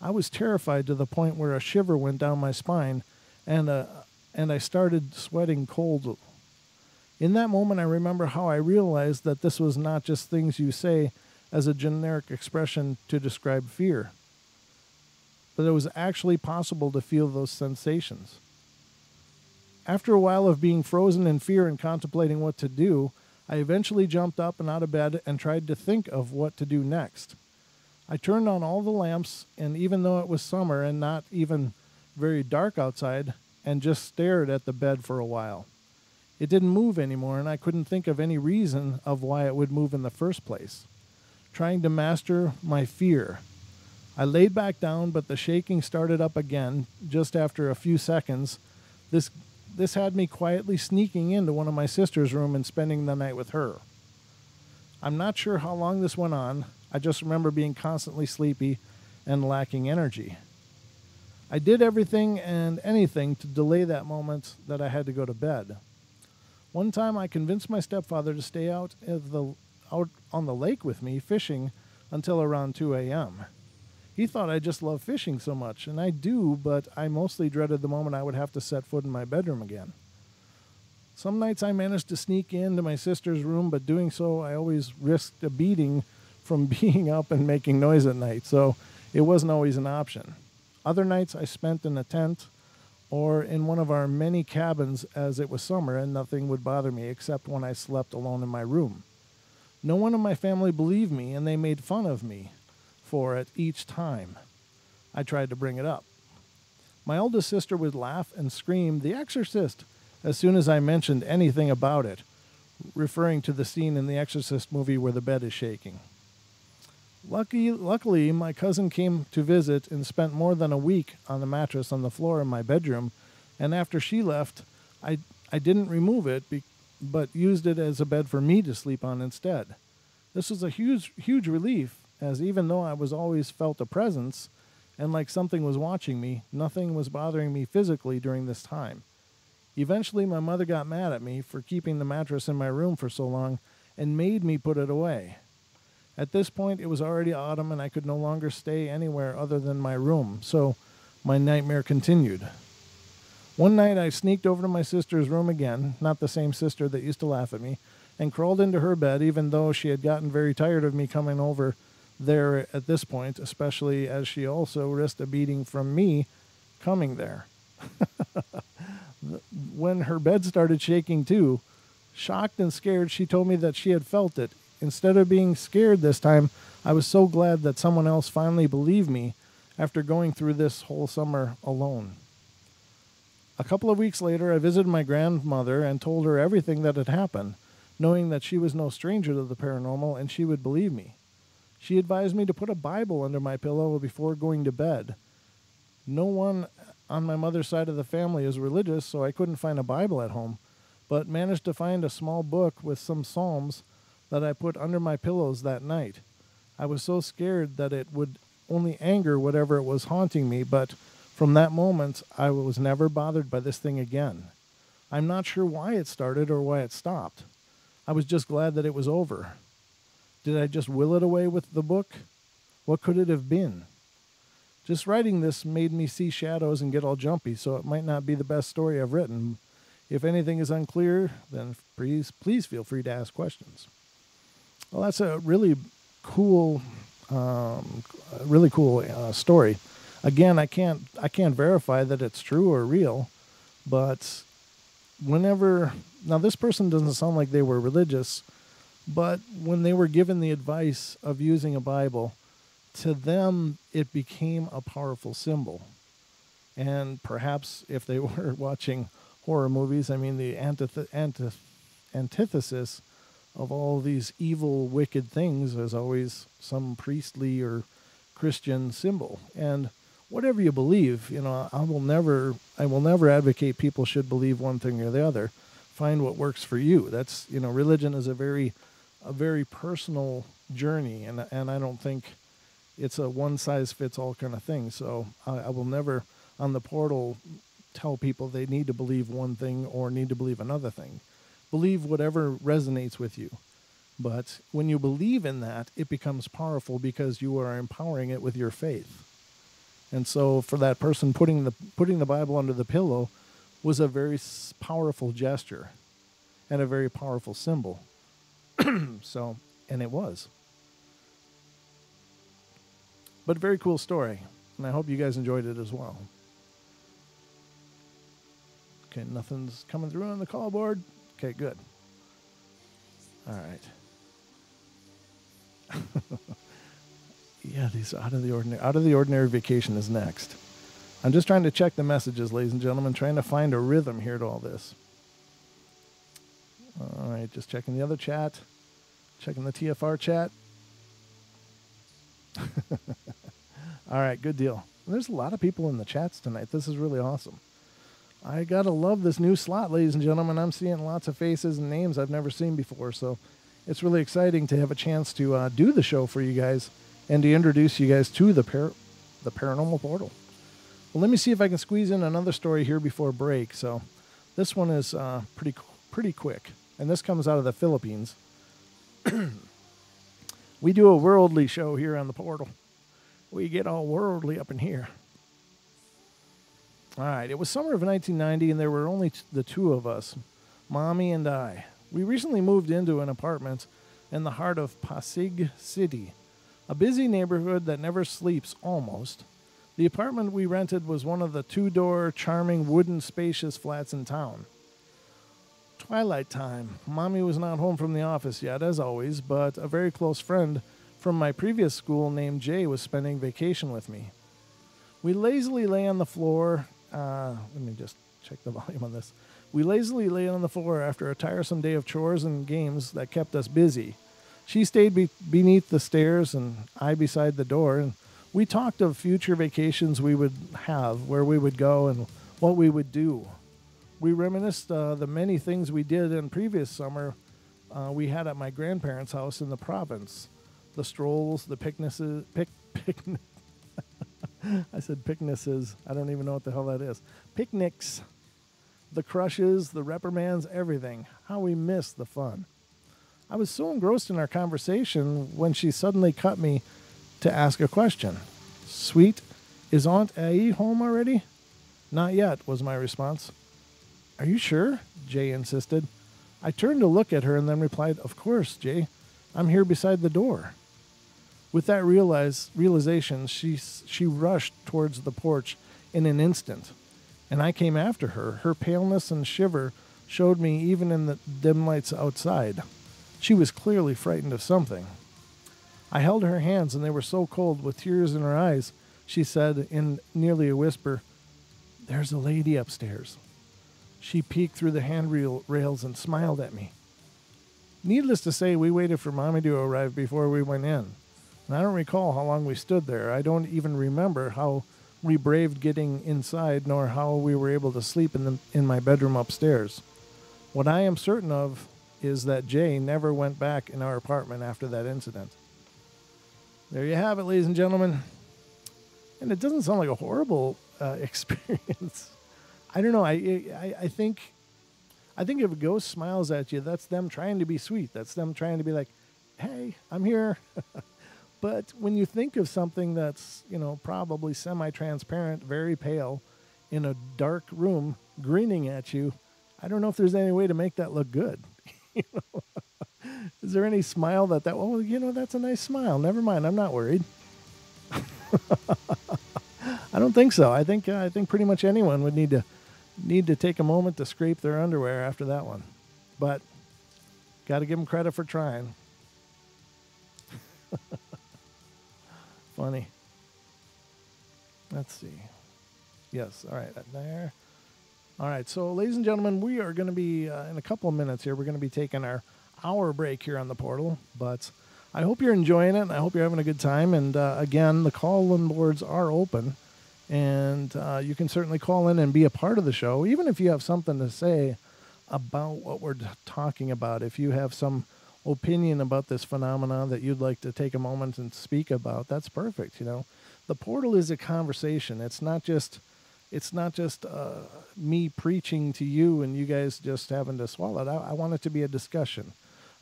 I was terrified to the point where a shiver went down my spine, and I started sweating cold. In that moment, I remember how I realized that this was not just things you say as a generic expression to describe fear, but it was actually possible to feel those sensations. After a while of being frozen in fear and contemplating what to do, I eventually jumped up and out of bed and tried to think of what to do next. I turned on all the lamps, and even though it was summer and not even very dark outside, and just stared at the bed for a while. It didn't move anymore, and I couldn't think of any reason of why it would move in the first place. Trying to master my fear, I laid back down, but the shaking started up again just after a few seconds. This had me quietly sneaking into one of my sister's room and spending the night with her. I'm not sure how long this went on. I just remember being constantly sleepy and lacking energy. I did everything and anything to delay that moment that I had to go to bed. One time I convinced my stepfather to stay out on the lake with me fishing until around 2 a.m. He thought I just loved fishing so much, and I do, but I mostly dreaded the moment I would have to set foot in my bedroom again. Some nights I managed to sneak into my sister's room, but doing so I always risked a beating from being up and making noise at night, so it wasn't always an option. Other nights I spent in a tent or in one of our many cabins as it was summer and nothing would bother me except when I slept alone in my room. No one in my family believed me, and they made fun of me for it each time I tried to bring it up. My oldest sister would laugh and scream, "The Exorcist," as soon as I mentioned anything about it, referring to the scene in the Exorcist movie where the bed is shaking. Luckily, my cousin came to visit and spent more than a week on the mattress on the floor in my bedroom, and after she left, I didn't remove it, but used it as a bed for me to sleep on instead. This was a huge relief, as even though I was always felt a presence, and like something was watching me, nothing was bothering me physically during this time. Eventually, my mother got mad at me for keeping the mattress in my room for so long and made me put it away. At this point, it was already autumn and I could no longer stay anywhere other than my room, so my nightmare continued. One night, I sneaked over to my sister's room again, not the same sister that used to laugh at me, and crawled into her bed, even though she had gotten very tired of me coming over there at this point, especially as she also risked a beating from me coming there. When her bed started shaking too, shocked and scared, she told me that she had felt it. Instead of being scared this time, I was so glad that someone else finally believed me after going through this whole summer alone. A couple of weeks later, I visited my grandmother and told her everything that had happened, knowing that she was no stranger to the paranormal and she would believe me. She advised me to put a Bible under my pillow before going to bed. No one on my mother's side of the family is religious, so I couldn't find a Bible at home, but managed to find a small book with some psalms that I put under my pillows that night. I was so scared that it would only anger whatever it was haunting me, but from that moment, I was never bothered by this thing again. I'm not sure why it started or why it stopped. I was just glad that it was over. Did I just will it away with the book? What could it have been? Just writing this made me see shadows and get all jumpy, so it might not be the best story I've written. If anything is unclear, then please feel free to ask questions. Well, that's a really cool story. Again, I can't verify that it's true or real, but now this person doesn't sound like they were religious, but when they were given the advice of using a Bible, to them it became a powerful symbol. And perhaps if they were watching horror movies, I mean the antithesis of all these evil, wicked things is always some priestly or Christian symbol. And whatever you believe, I will never advocate people should believe one thing or the other. Find what works for you. That's, religion is a very personal journey, and I don't think it's a one-size-fits-all kind of thing. So I will never, on the portal, tell people they need to believe one thing or need to believe another thing. Believe whatever resonates with you. But when you believe in that, it becomes powerful because you are empowering it with your faith. And so for that person, putting the Bible under the pillow was a very powerful gesture and a very powerful symbol. So, and it was. But very cool story. And I hope you guys enjoyed it as well. Okay, nothing's coming through on the call board. Okay, good. All right. Yeah, these out of the ordinary. Out of the ordinary vacation is next. I'm just trying to check the messages, ladies and gentlemen, trying to find a rhythm here to all this. All right, just checking the other chat. Checking the TFR chat. All right, good deal. There's a lot of people in the chats tonight. This is really awesome. I gotta love this new slot, ladies and gentlemen. I'm seeing lots of faces and names I've never seen before, so it's really exciting to have a chance to do the show for you guys and to introduce you guys to the Paranormal Portal. Well, let me see if I can squeeze in another story here before break. So this one is pretty quick, and this comes out of the Philippines. We do a worldly show here on the Portal. We get all worldly up in here. All right, it was summer of 1990, and there were only the two of us, Mommy and I. We recently moved into an apartment in the heart of Pasig City, a busy neighborhood that never sleeps, almost. The apartment we rented was one of the two-door, charming, wooden, spacious flats in town. Twilight time. Mommy was not home from the office yet, as always, but a very close friend from my previous school named Jay was spending vacation with me. We lazily lay on the floor. Let me just check the volume on this. We lazily lay on the floor after a tiresome day of chores and games that kept us busy. She stayed beneath the stairs and I beside the door, and we talked of future vacations we would have, where we would go and what we would do. We reminisced the many things we did in previous summer we had at my grandparents' house in the province. The strolls, the picnics. I said picnics. I don't even know what the hell that is. Picnics. The crushes, the reprimands, everything. How we missed the fun. I was so engrossed in our conversation when she suddenly cut me to ask a question. Sweet, is Aunt Ai home already? Not yet, was my response. Are you sure? Jay insisted. I turned to look at her and then replied, Of course, Jay. I'm here beside the door. With that realization, she rushed towards the porch in an instant, and I came after her. Her paleness and shiver showed me even in the dim lights outside. She was clearly frightened of something. I held her hands, and they were so cold. With tears in her eyes, she said in nearly a whisper, There's a lady upstairs. She peeked through the handrails and smiled at me. Needless to say, we waited for Mommy to arrive before we went in. And I don't recall how long we stood there. I don't even remember how we braved getting inside, nor how we were able to sleep in my bedroom upstairs. What I am certain of is that Jay never went back in our apartment after that incident. There you have it, ladies and gentlemen. And it doesn't sound like a horrible experience. I don't know. I think if a ghost smiles at you, that's them trying to be sweet. That's them trying to be like, hey, I'm here. But when you think of something that's, probably semi-transparent, very pale, in a dark room, grinning at you, I don't know if there's any way to make that look good. Is there any smile that's a nice smile. Never mind, I'm not worried. I don't think so. I think pretty much anyone would need to take a moment to scrape their underwear after that one. But got to give them credit for trying. Funny. Let's see. Yes. All right. There. All right. So, ladies and gentlemen, we are going to be, in a couple of minutes here, we're going to be taking our hour break here on the portal. But I hope you're enjoying it, and I hope you're having a good time. And, again, the call-in boards are open. And you can certainly call in and be a part of the show, even if you have something to say about what we're talking about. If you have some opinion about this phenomenon that you'd like to take a moment and speak about, that's perfect. The portal is a conversation. It's not just me preaching to you and you guys just having to swallow it. I want it to be a discussion.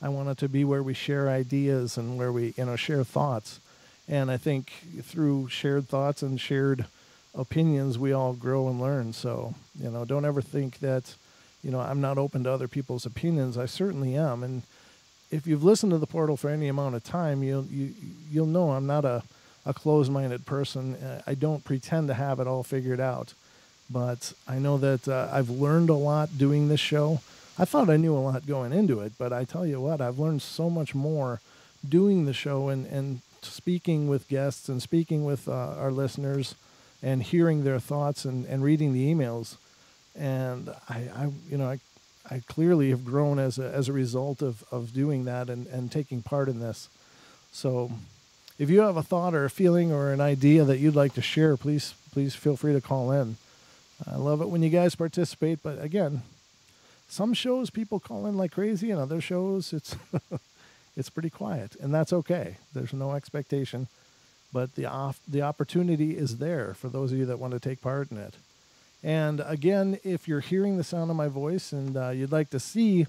I want it to be where we share ideas and where we, share thoughts. And I think through shared thoughts and shared opinions, we all grow and learn. So, don't ever think that, I'm not open to other people's opinions. I certainly am. And if you've listened to the Portal for any amount of time, you'll know I'm not a closed-minded person. I don't pretend to have it all figured out. But I know that I've learned a lot doing this show. I thought I knew a lot going into it, but I tell you what, I've learned so much more doing the show and speaking with guests and speaking with our listeners and hearing their thoughts and reading the emails. And I clearly have grown as a result of doing that and taking part in this. So if you have a thought or a feeling or an idea that you'd like to share, please feel free to call in. I love it when you guys participate, but again, some shows people call in like crazy, and other shows it's it's pretty quiet, and that's okay. There's no expectation, but the opportunity is there for those of you that want to take part in it. And again, if you're hearing the sound of my voice and you'd like to see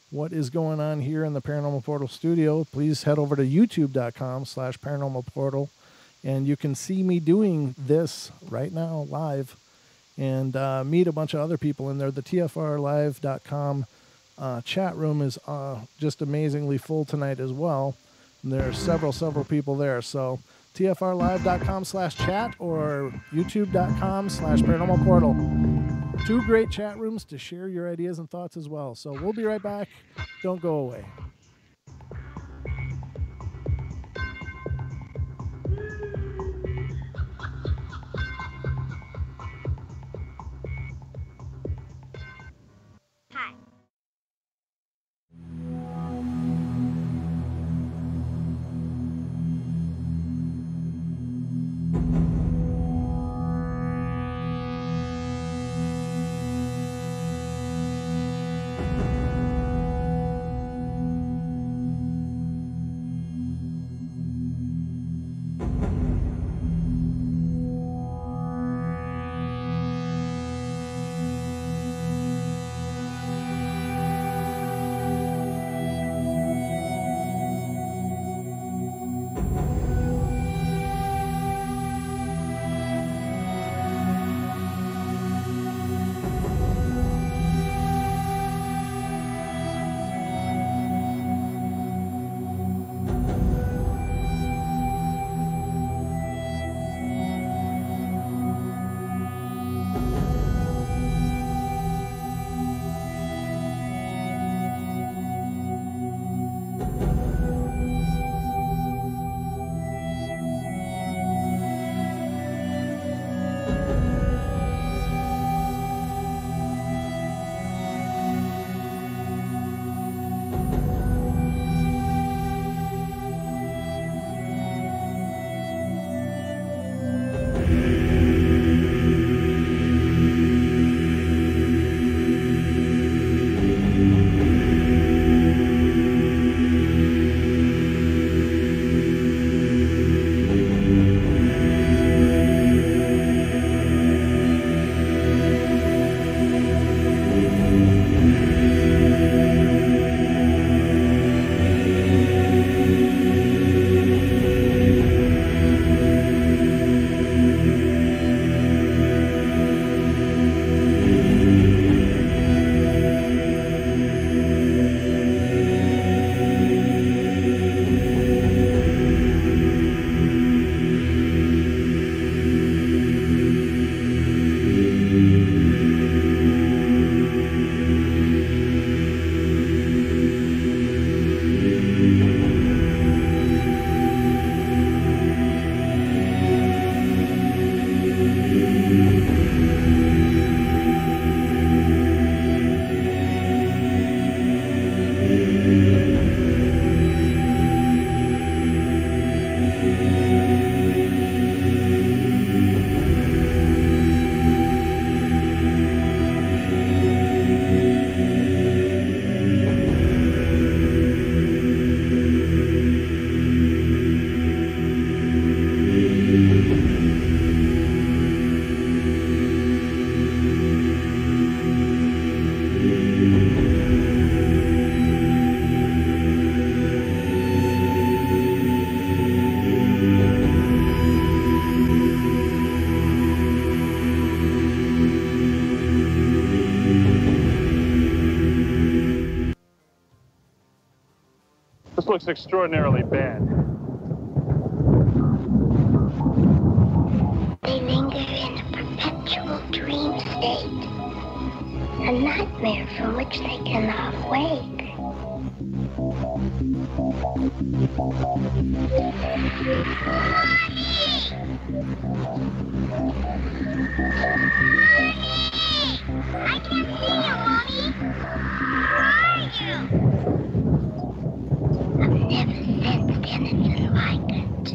what is going on here in the Paranormal Portal studio, please head over to youtube.com/Paranormal Portal, and you can see me doing this right now live. And meet a bunch of other people in there. The TFRlive.com chat room is just amazingly full tonight as well. And there are several people there. So TFRlive.com/chat or YouTube.com/Paranormal Portal. 2 great chat rooms to share your ideas and thoughts as well. So we'll be right back. Don't go away. looks extraordinarily bad. They linger in a perpetual dream state, a nightmare from which they cannot wake. I can't see you, Mommy. Where are you? I've never sensed anything like it.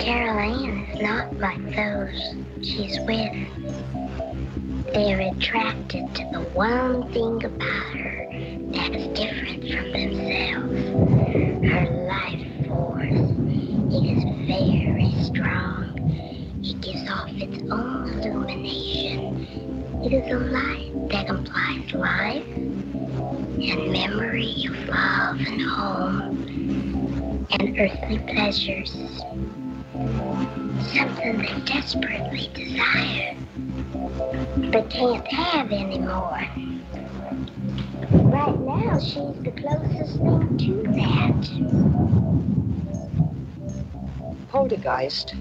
Carol Ann is not like those she's with. They're attracted to the one thing about her that is different from themselves. Her life force. It is very strong. It gives off its own illumination. It is a light that implies life and memory of love and home and earthly pleasures. Something they desperately desire, but can't have anymore. Right now, she's the closest thing to that. Poltergeists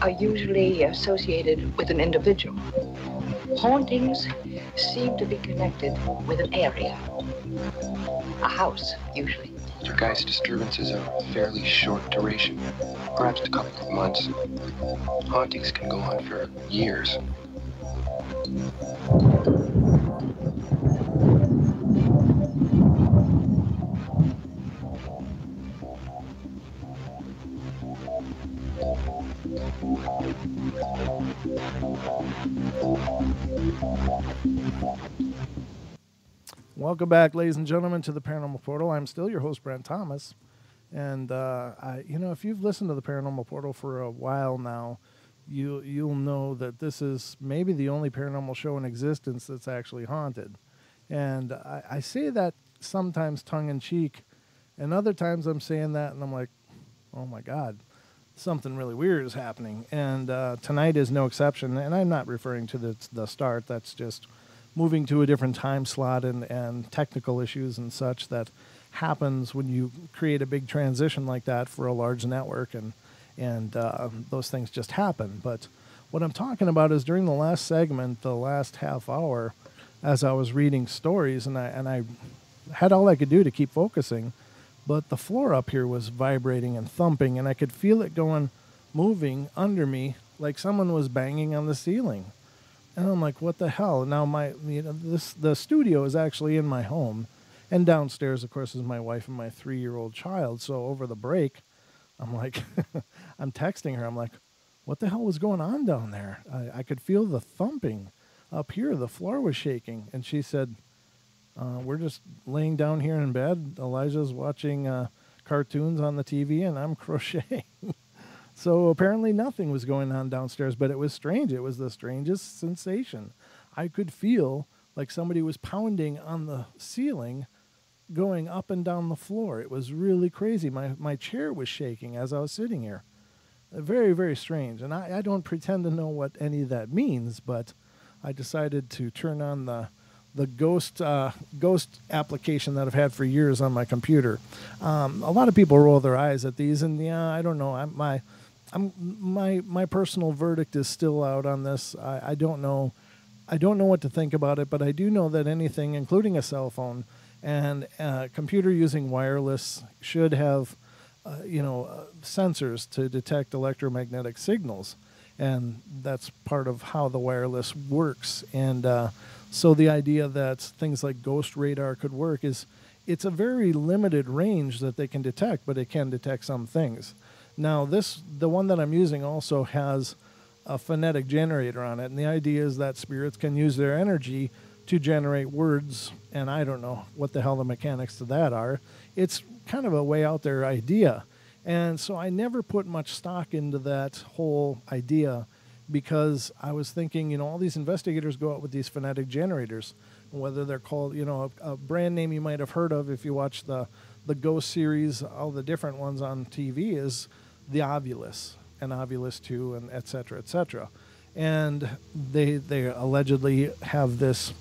are usually associated with an individual. Hauntings seem to be connected with an area. A house, usually. Poltergeist disturbances are fairly short duration, perhaps a couple of months. Hauntings can go on for years. Welcome back, ladies and gentlemen, to the Paranormal Portal. I'm still your host, Brent Thomas. And, if you've listened to the Paranormal Portal for a while now, you'll know that this is maybe the only paranormal show in existence that's actually haunted. And I say that sometimes tongue-in-cheek, and other times I'm saying that and I'm like, oh my God, something really weird is happening. And tonight is no exception. And I'm not referring to the start. That's just moving to a different time slot and technical issues and such that happens when you create a big transition like that for a large network, and those things just happen. But what I'm talking about is during the last segment, the last half hour, as I was reading stories, and I had all I could do to keep focusing, but the floor up here was vibrating and thumping, and I could feel it moving under me like someone was banging on the ceiling. And I'm like, what the hell? Now the studio is actually in my home, and downstairs, of course, is my wife and my 3-year-old child. So over the break, I'm like, I'm texting her. I'm like, what the hell was going on down there? I could feel the thumping up here. The floor was shaking. And she said, we're just laying down here in bed. Elijah's watching cartoons on the TV, and I'm crocheting. So apparently nothing was going on downstairs, but it was strange. It was the strangest sensation. I could feel like somebody was pounding on the ceiling, going up and down the floor. It was really crazy. My chair was shaking as I was sitting here. Very, very strange. And I don't pretend to know what any of that means, but I decided to turn on the ghost application that I've had for years on my computer. A lot of people roll their eyes at these, and yeah, I don't know. My personal verdict is still out on this. I don't know. I don't know what to think about it, but I do know that anything, including a cell phone and a computer using wireless, should have, sensors to detect electromagnetic signals, and that's part of how the wireless works. And so the idea that things like ghost radar could work is it's a very limited range that they can detect, but it can detect some things. Now, the one that I'm using also has a phonetic generator on it, and the idea is that spirits can use their energy to generate words, and I don't know what the hell the mechanics to that are. It's kind of a way out there idea, and so I never put much stock into that whole idea because I was thinking, all these investigators go out with these phonetic generators, whether they're called, a brand name you might have heard of if you watch the Ghost series, all the different ones on TV is the Ovilus. an Ovilus 2, and et cetera, et cetera. And they allegedly have this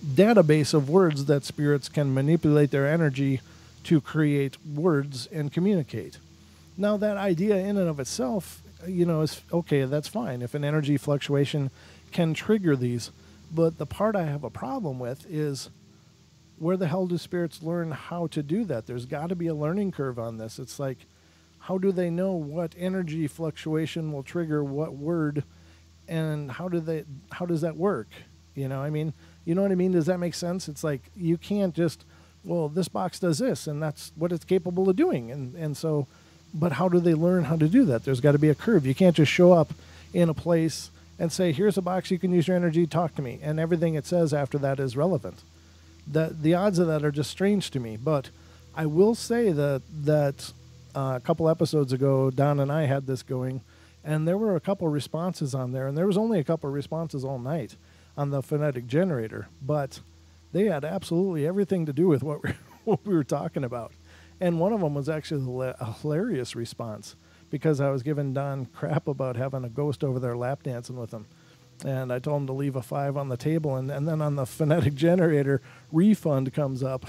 database of words that spirits can manipulate their energy to create words and communicate. Now, that idea in and of itself, is okay, that's fine. If an energy fluctuation can trigger these. But the part I have a problem with is, where the hell do spirits learn how to do that? There's got to be a learning curve on this. It's like, how do they know what energy fluctuation will trigger what word, and how does that work? You know what I mean? Does that make sense? It's like, you can't just, well, this box does this, and that's what it's capable of doing. And so, but how do they learn how to do that? There's got to be a curve. You can't just show up in a place and say, here's a box, you can use your energy, talk to me. And everything it says after that is relevant. The odds of that are just strange to me. But I will say that a couple episodes ago, Don and I had this going, and there were a couple responses on there, and there was only a couple responses all night on the phonetic generator, but they had absolutely everything to do with what we were talking about. And one of them was actually a hilarious response, because I was giving Don crap about having a ghost over there lap dancing with him. And I told him to leave a 5 on the table, and then on the phonetic generator, refund comes up.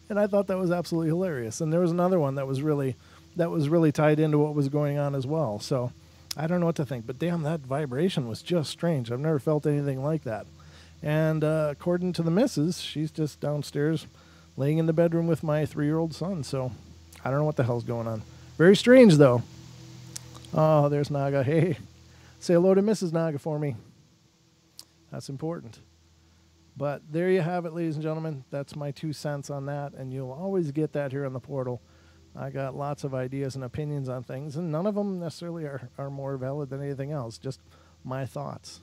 And I thought that was absolutely hilarious. And there was another one that was really tied into what was going on as well. So I don't know what to think, but damn, that vibration was just strange. I've never felt anything like that. And according to the missus, she's just downstairs laying in the bedroom with my 3-year-old son. So I don't know what the hell's going on. Very strange, though. Oh, there's Naga. Hey, say hello to Mrs. Naga for me. That's important. But there you have it, ladies and gentlemen. That's my 2 cents on that, and you'll always get that here on the portal. I got lots of ideas and opinions on things, and none of them necessarily are more valid than anything else, just my thoughts.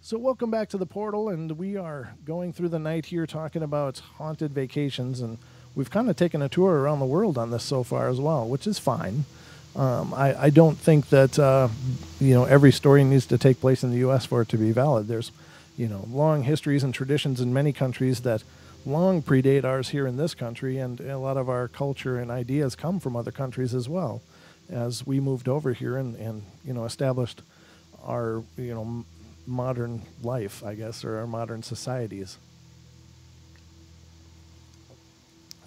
So welcome back to the portal, and we are going through the night here talking about haunted vacations, and we've kind of taken a tour around the world on this so far as well, which is fine. I don't think that every story needs to take place in the U.S. for it to be valid. There's long histories and traditions in many countries that long predate ours here in this country, and a lot of our culture and ideas come from other countries as well, as we moved over here and established our modern life, I guess, or our modern societies.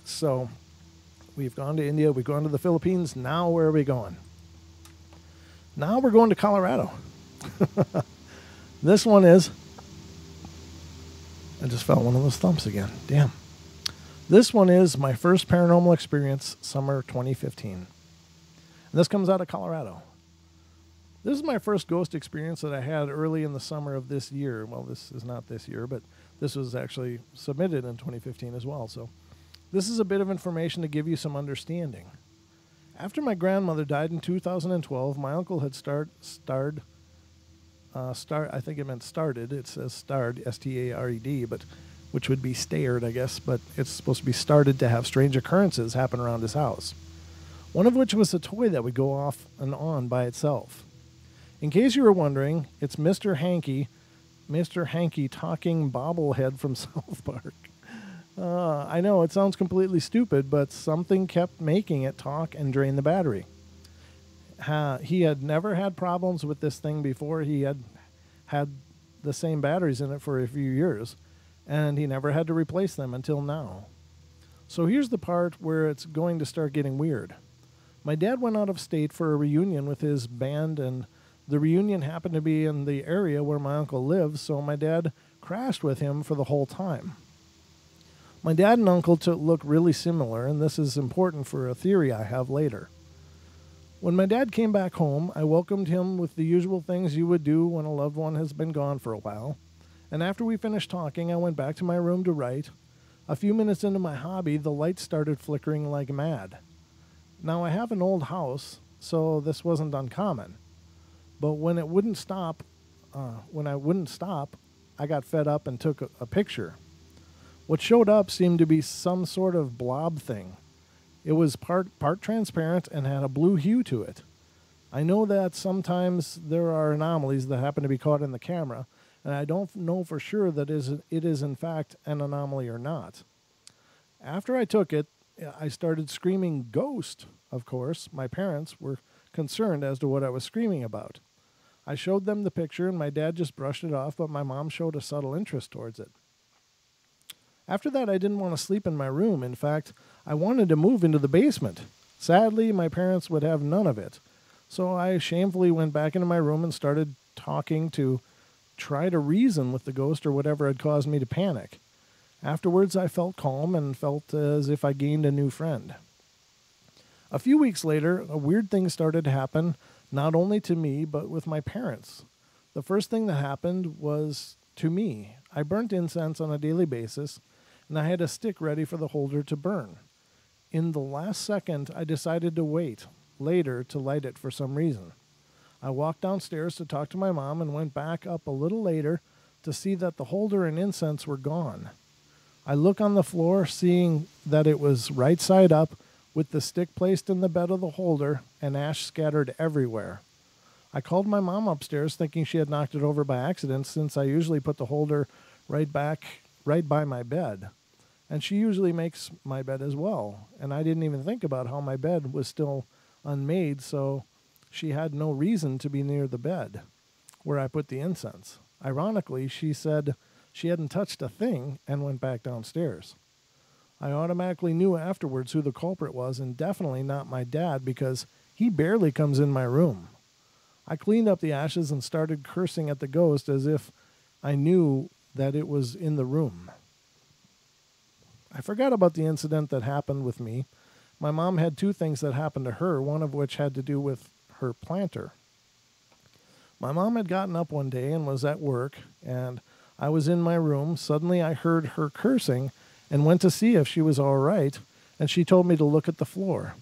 So we've gone to India, we've gone to the Philippines. Now where are we going? Now we're going to Colorado. This one is, I just felt one of those thumps again. Damn. This one is my first paranormal experience, summer 2015. And this comes out of Colorado. This is my first ghost experience that I had early in the summer of this year. Well, this is not this year, but this was actually submitted in 2015 as well. So this is a bit of information to give you some understanding. After my grandmother died in 2012, my uncle had started, it says starred, S-T-A-R-E-D, but which would be stared, I guess, but it's supposed to be started to have strange occurrences happen around his house. One of which was a toy that would go off and on by itself. In case you were wondering, it's Mr. Hanky talking bobblehead from South Park. I know, it sounds completely stupid, but something kept making it talk and drain the battery. He had never had problems with this thing before. He had the same batteries in it for a few years, and he never had to replace them until now. So here's the part where it's going to start getting weird. My dad went out of state for a reunion with his band, and the reunion happened to be in the area where my uncle lives, so my dad crashed with him for the whole time. My dad and uncle look really similar, and this is important for a theory I have later. When my dad came back home, I welcomed him with the usual things you would do when a loved one has been gone for a while, and after we finished talking, I went back to my room to write. A few minutes into my hobby, the lights started flickering like mad. Now, I have an old house, so this wasn't uncommon. But when I wouldn't stop, I got fed up and took a picture. What showed up seemed to be some sort of blob thing. It was part transparent and had a blue hue to it. I know that sometimes there are anomalies that happen to be caught in the camera, and I don't know for sure that it is in fact an anomaly or not. After I took it, I started screaming ghost, of course. My parents were concerned as to what I was screaming about. I showed them the picture and my dad just brushed it off, but my mom showed a subtle interest towards it. After that, I didn't want to sleep in my room. In fact, I wanted to move into the basement. Sadly, my parents would have none of it. So I shamefully went back into my room and started talking to try to reason with the ghost or whatever had caused me to panic. Afterwards, I felt calm and felt as if I gained a new friend. A few weeks later, a weird thing started to happen, not only to me, but with my parents. The first thing that happened was to me. I burnt incense on a daily basis, and I had a stick ready for the holder to burn. In the last second, I decided to wait later to light it for some reason. I walked downstairs to talk to my mom and went back up a little later to see that the holder and incense were gone. I look on the floor, seeing that it was right side up, with the stick placed in the bed of the holder and ash scattered everywhere. I called my mom upstairs thinking she had knocked it over by accident, since I usually put the holder right by my bed. And she usually makes my bed as well. And I didn't even think about how my bed was still unmade, so she had no reason to be near the bed where I put the incense. Ironically, she said she hadn't touched a thing and went back downstairs. I automatically knew afterwards who the culprit was, and definitely not my dad, because he barely comes in my room. I cleaned up the ashes and started cursing at the ghost as if I knew that it was in the room. I forgot about the incident that happened with me. My mom had two things that happened to her, one of which had to do with her planter. My mom had gotten up one day and was at work, and I was in my room. Suddenly I heard her cursing and went to see if she was all right, and she told me to look at the floor.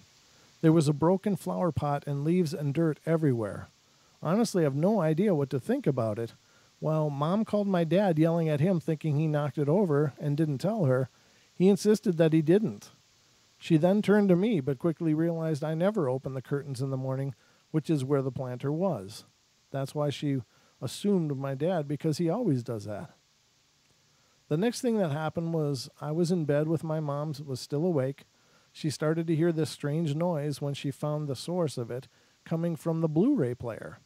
There was a broken flower pot and leaves and dirt everywhere. Honestly, I have no idea what to think about it. While Mom called my dad, yelling at him, thinking he knocked it over and didn't tell her, he insisted that he didn't. She then turned to me, but quickly realized I never opened the curtains in the morning, which is where the planter was. That's why she assumed my dad, because he always does that. The next thing that happened was I was in bed with my mom, was still awake. She started to hear this strange noise when she found the source of it coming from the Blu-ray player.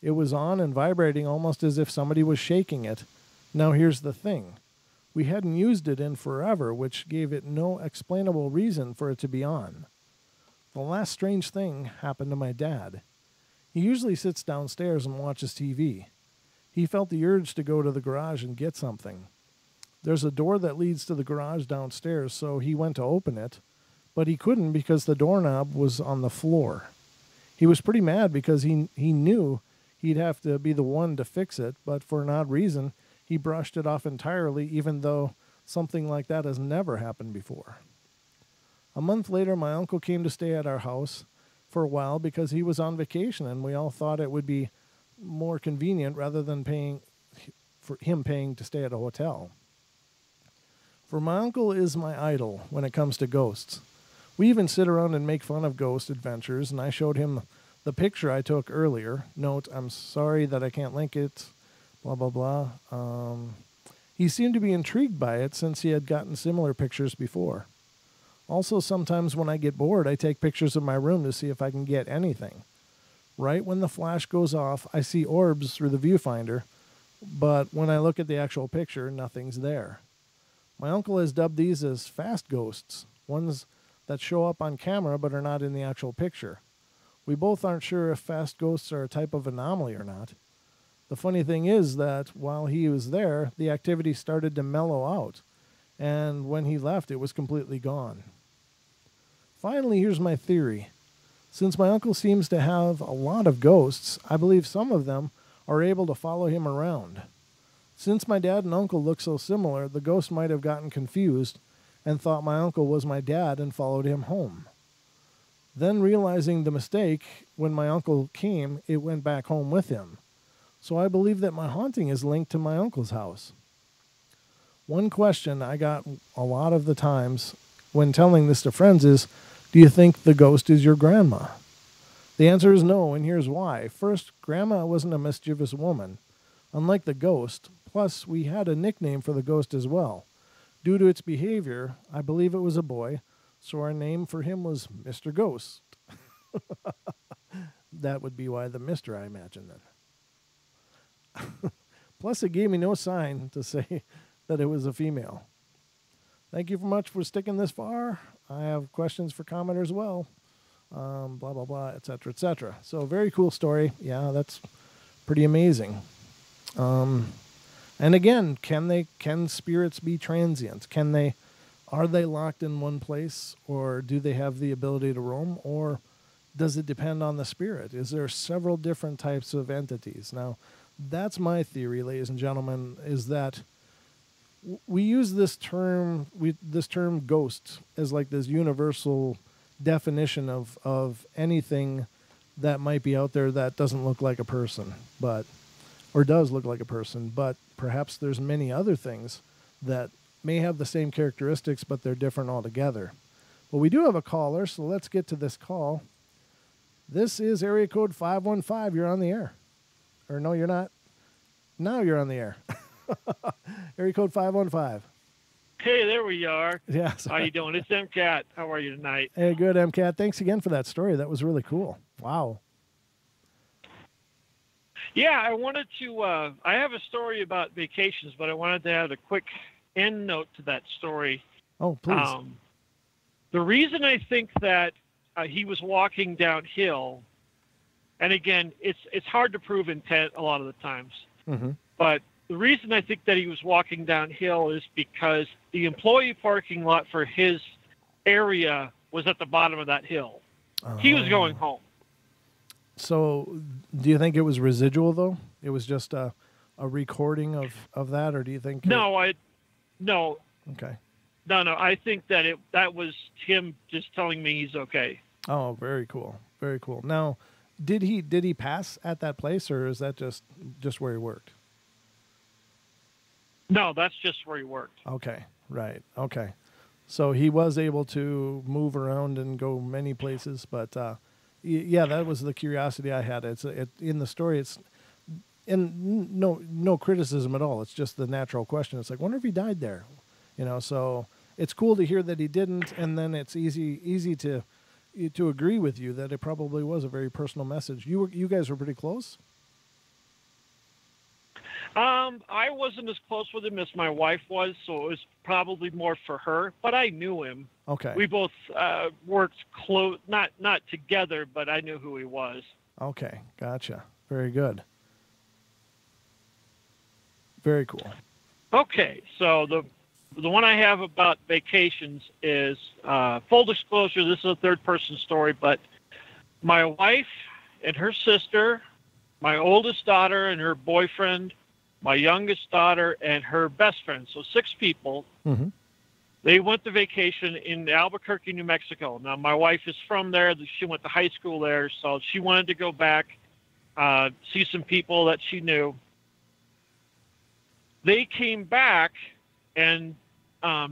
It was on and vibrating almost as if somebody was shaking it. Now here's the thing. We hadn't used it in forever, which gave it no explainable reason for it to be on. The last strange thing happened to my dad. He usually sits downstairs and watches TV. He felt the urge to go to the garage and get something. There's a door that leads to the garage downstairs, so he went to open it, but he couldn't because the doorknob was on the floor. He was pretty mad because he knew he'd have to be the one to fix it, but for an odd reason, he brushed it off entirely, even though something like that has never happened before. A month later, my uncle came to stay at our house for a while because he was on vacation, and we all thought it would be more convenient rather than paying to stay at a hotel. For my uncle is my idol when it comes to ghosts. We even sit around and make fun of ghost adventures, and I showed him the picture I took earlier. Note, I'm sorry that I can't link it, blah, blah, blah. He seemed to be intrigued by it since he had gotten similar pictures before. Also, sometimes when I get bored, I take pictures of my room to see if I can get anything. Right when the flash goes off, I see orbs through the viewfinder, but when I look at the actual picture, nothing's there. My uncle has dubbed these as fast ghosts, ones that show up on camera but are not in the actual picture. We both aren't sure if fast ghosts are a type of anomaly or not. The funny thing is that while he was there, the activity started to mellow out, and when he left, it was completely gone. Finally, here's my theory. Since my uncle seems to have a lot of ghosts, I believe some of them are able to follow him around. Since my dad and uncle look so similar, the ghost might have gotten confused and thought my uncle was my dad and followed him home. Then, realizing the mistake, when my uncle came, it went back home with him. So I believe that my haunting is linked to my uncle's house. One question I got a lot of the times when telling this to friends is, do you think the ghost is your grandma? The answer is no, and here's why. First, Grandma wasn't a mischievous woman, unlike the ghost. Plus, we had a nickname for the ghost as well. Due to its behavior, I believe it was a boy, So our name for him was Mr. Ghost. That would be why the Mr., I imagine then. Plus, it gave me no sign to say that it was a female. Thank you very much for sticking this far. I have questions for commenters as well. Blah, blah, blah, et cetera, et cetera. So very cool story. Yeah, that's pretty amazing. And again, can spirits be transient? Are they locked in one place, or do they have the ability to roam, or does it depend on the spirit? Is there several different types of entities? Now, that's my theory, ladies and gentlemen, is that we use this term ghost as like this universal definition of anything that might be out there that doesn't look like a person, or does look like a person, but perhaps there's many other things that may have the same characteristics, but they're different altogether. Well, we do have a caller, so let's get to this call. This is area code 515. You're on the air. Or no, you're not. Now you're on the air. Area code 515. Hey, there we are. Yeah. How you doing? It's MCAT. How are you tonight? Hey, good, MCAT. Thanks again for that story. That was really cool. Wow. Yeah, I wanted to, I have a story about vacations, but I wanted to add a quick end note to that story. Oh, please. The reason I think that he was walking downhill, and again, it's hard to prove intent a lot of the times, but the reason I think that he was walking downhill is because the employee parking lot for his area was at the bottom of that hill. He was going home. So do you think it was residual, though? It was just a recording of that, or do you think... No. Okay. No, I think that that was him just telling me he's okay. Oh, very cool. Very cool. Now, did he pass at that place, or is that just where he worked? No, that's just where he worked. Okay, right. Okay. So he was able to move around and go many places, but yeah, that was the curiosity I had. In the story, it's no criticism at all. It's just the natural question. It's like, wonder if he died there, so it's cool to hear that he didn't. And then it's easy to agree with you that it probably was a very personal message. You guys were pretty close. I wasn't as close with him as my wife was, so it was probably more for her, but I knew him. Okay. We both worked close, not together, but I knew who he was. Okay. Gotcha. Very good. Very cool. Okay. So the one I have about vacations is, full disclosure, this is a third person story, but my wife and her sister, my oldest daughter and her boyfriend, my youngest daughter and her best friend. So 6 people. Mm-hmm. They went to vacation in Albuquerque, New Mexico. Now, my wife is from there. She went to high school there. So she wanted to go back, see some people that she knew. They came back, and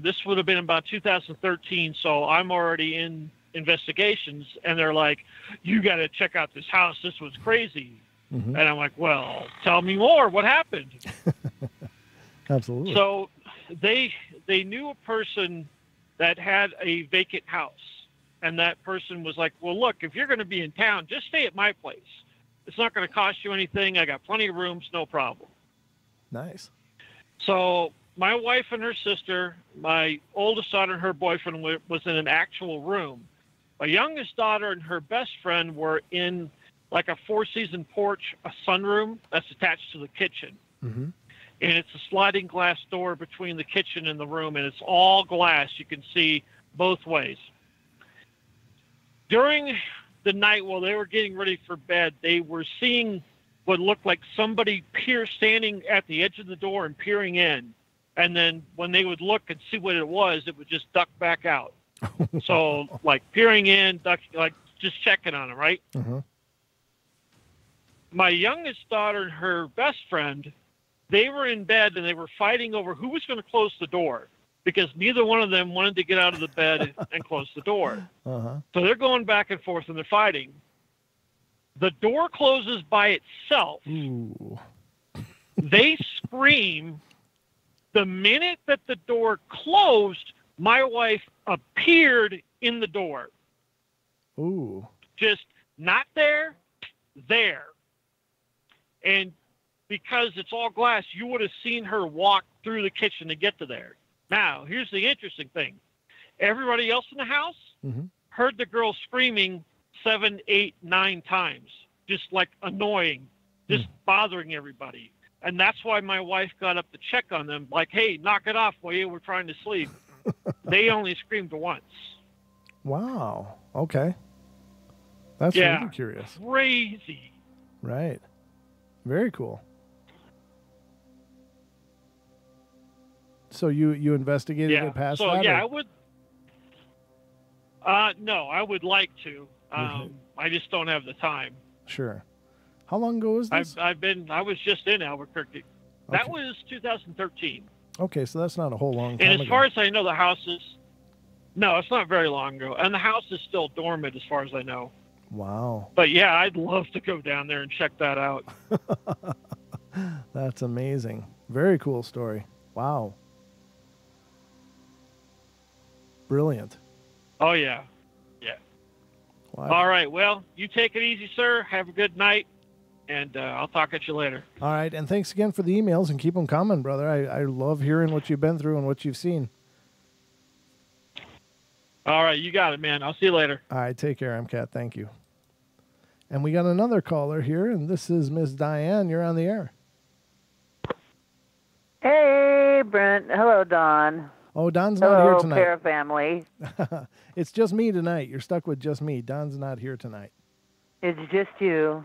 this would have been about 2013. So I'm already in investigations. And they're like, you got to check out this house. This was crazy. Mm-hmm. And I'm like, well, tell me more. What happened? Absolutely. So they knew a person that had a vacant house. And that person was like, well, look, if you're going to be in town, just stay at my place. It's not going to cost you anything. I got plenty of rooms, no problem. Nice. So my wife and her sister, my oldest daughter and her boyfriend was in an actual room. My youngest daughter and her best friend were in like a 4-season porch, a sunroom that's attached to the kitchen. Mm-hmm. And it's a sliding glass door between the kitchen and the room, and it's all glass. You can see both ways. During the night while they were getting ready for bed, they were seeing what looked like somebody standing at the edge of the door and peering in. And then when they would look and see what it would just duck back out. So like peering in, ducking, like just checking on them, right? Mm-hmm. My youngest daughter and her best friend, they were in bed and they were fighting over who was going to close the door because neither one of them wanted to get out of the bed and close the door. Uh-huh. So they're going back and forth and they're fighting. The door closes by itself. Ooh. They scream. The minute that the door closed, my wife appeared in the door. Ooh. Just not there, there. And because it's all glass, you would have seen her walk through the kitchen to get to there. Now, here's the interesting thing. Everybody else in the house heard the girl screaming 7, 8, 9 times, just like annoying, just bothering everybody. And that's why my wife got up to check on them, like, hey, knock it off while you were trying to sleep. They only screamed once. Wow. Okay. That's really curious. Crazy. Right. Very cool. So you investigated it past that? So, I would... no, I would like to. I just don't have the time. Sure. How long ago was this? I was just in Albuquerque. That was 2013. Okay, so that's not a whole long time And as ago. far as I know, the house is... No, it's not very long ago. And the house is still dormant as far as I know. Wow. But yeah, I'd love to go down there and check that out. That's amazing. Very cool story. Wow. Brilliant. Oh, yeah. Yeah. Well, All right. Well, you take it easy, sir. Have a good night. And I'll talk at you later. All right. And thanks again for the emails, and keep them coming, brother. I love hearing what you've been through and what you've seen. All right. You got it, man. I'll see you later. All right. Take care, MCAT. Thank you. And we got another caller here, and this is Miss Diane. You're on the air. Hey, Brent. Hello, Don. Oh, Don's not here tonight. Hello, family. It's just me tonight. You're stuck with just me. Don's not here tonight. It's just you.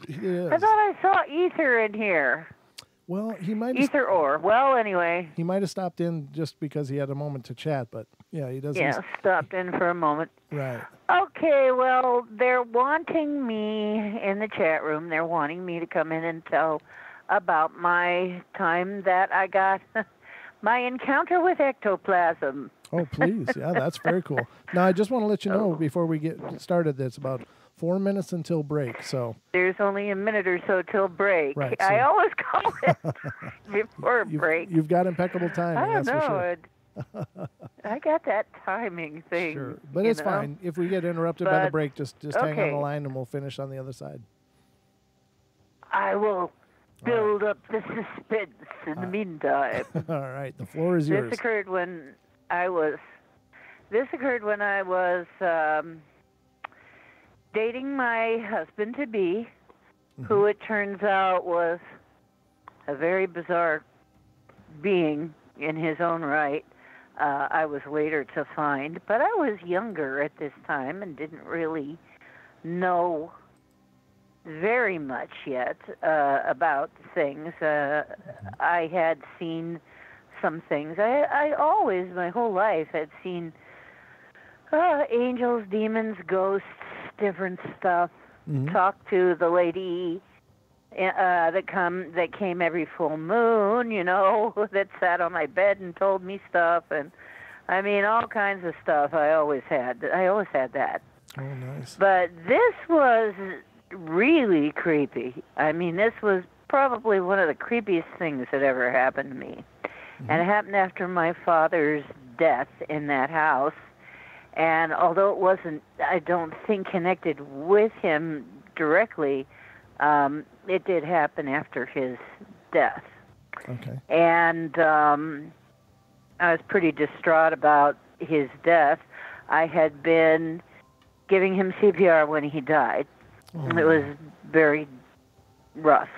It is. I thought I saw Ether in here. Well, he might Ether or. Well, anyway. He might have stopped in just because he had a moment to chat, but yeah, he doesn't. Yeah, stopped in for a moment. Right. Okay, well, they're wanting me in the chat room. They're wanting me to come in and tell about my time that I got my encounter with ectoplasm. Oh, please. Yeah, that's very cool. Now, I just want to let you know before we get started that it's about 4 minutes until break. So there's only a minute or so till break. Right, so I always call it before break. You've got impeccable timing. I don't that's know. for sure. I got that timing thing. Sure, but it's fine. If we get interrupted by the break, just hang on the line and we'll finish on the other side. I will build up the suspense in the meantime. All right, the floor is yours. This occurred when I was dating my husband-to-be, who it turns out was a very bizarre being in his own right. I was later to find, but I was younger at this time and didn't really know very much yet about things. I had seen some things. I always, my whole life, had seen angels, demons, ghosts, different stuff. Talked to the lady that came every full moon, that sat on my bed and told me stuff, and I mean all kinds of stuff. I always had that. Oh, nice. But this was really creepy. I mean, this was probably one of the creepiest things that ever happened to me. And it happened after my father's death in that house. And although it wasn't, I don't think, connected with him directly, it did happen after his death. Okay. And I was pretty distraught about his death. I had been giving him CPR when he died. Oh. It was very rough,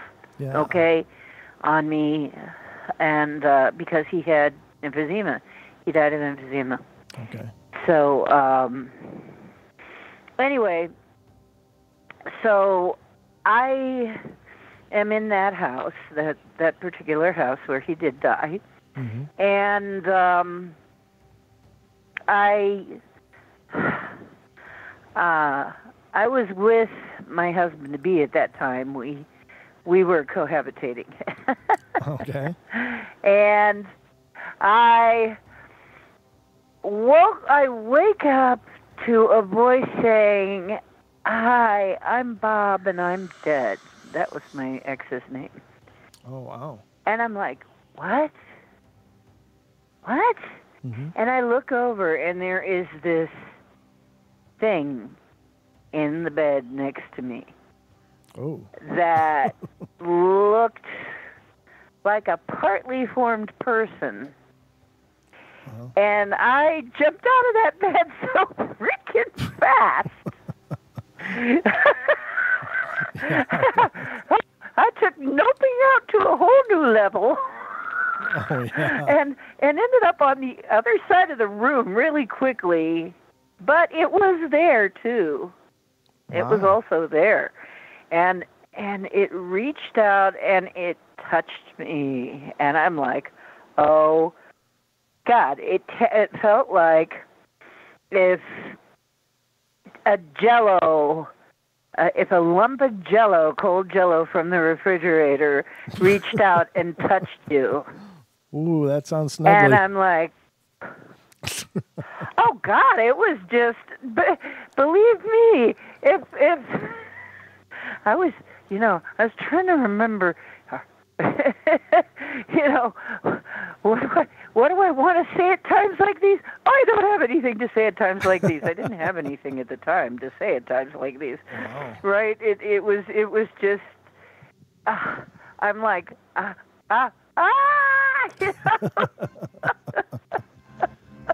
on me, and because he had emphysema. He died of emphysema. Okay. So, anyway, so I am in that house, that particular house where he did die, and I was with my husband-to-be at that time. We were cohabitating. Okay. And I wake up to a voice saying, "Hi, I'm Bob and I'm dead." That was my ex's name. Oh, wow. And I'm like, what? What? And I look over and there is this thing in the bed next to me Oh. that looked like a partly formed person. And I jumped out of that bed so freaking fast. I took noping out to a whole new level. Oh, yeah. And ended up on the other side of the room really quickly. But it was there too. It was Wow. also there. And it reached out and it touched me. And I'm like, oh God, it felt like if a lump of Jell-O, cold Jell-O from the refrigerator, reached out and touched you. Ooh, that sounds snuggly. And I'm like, oh God, it was just, believe me, if I was trying to remember, what do I want to say at times like these? Oh, I don't have anything to say at times like these. I didn't have anything at the time to say at times like these. Wow. Right? It was just, I'm like, you know?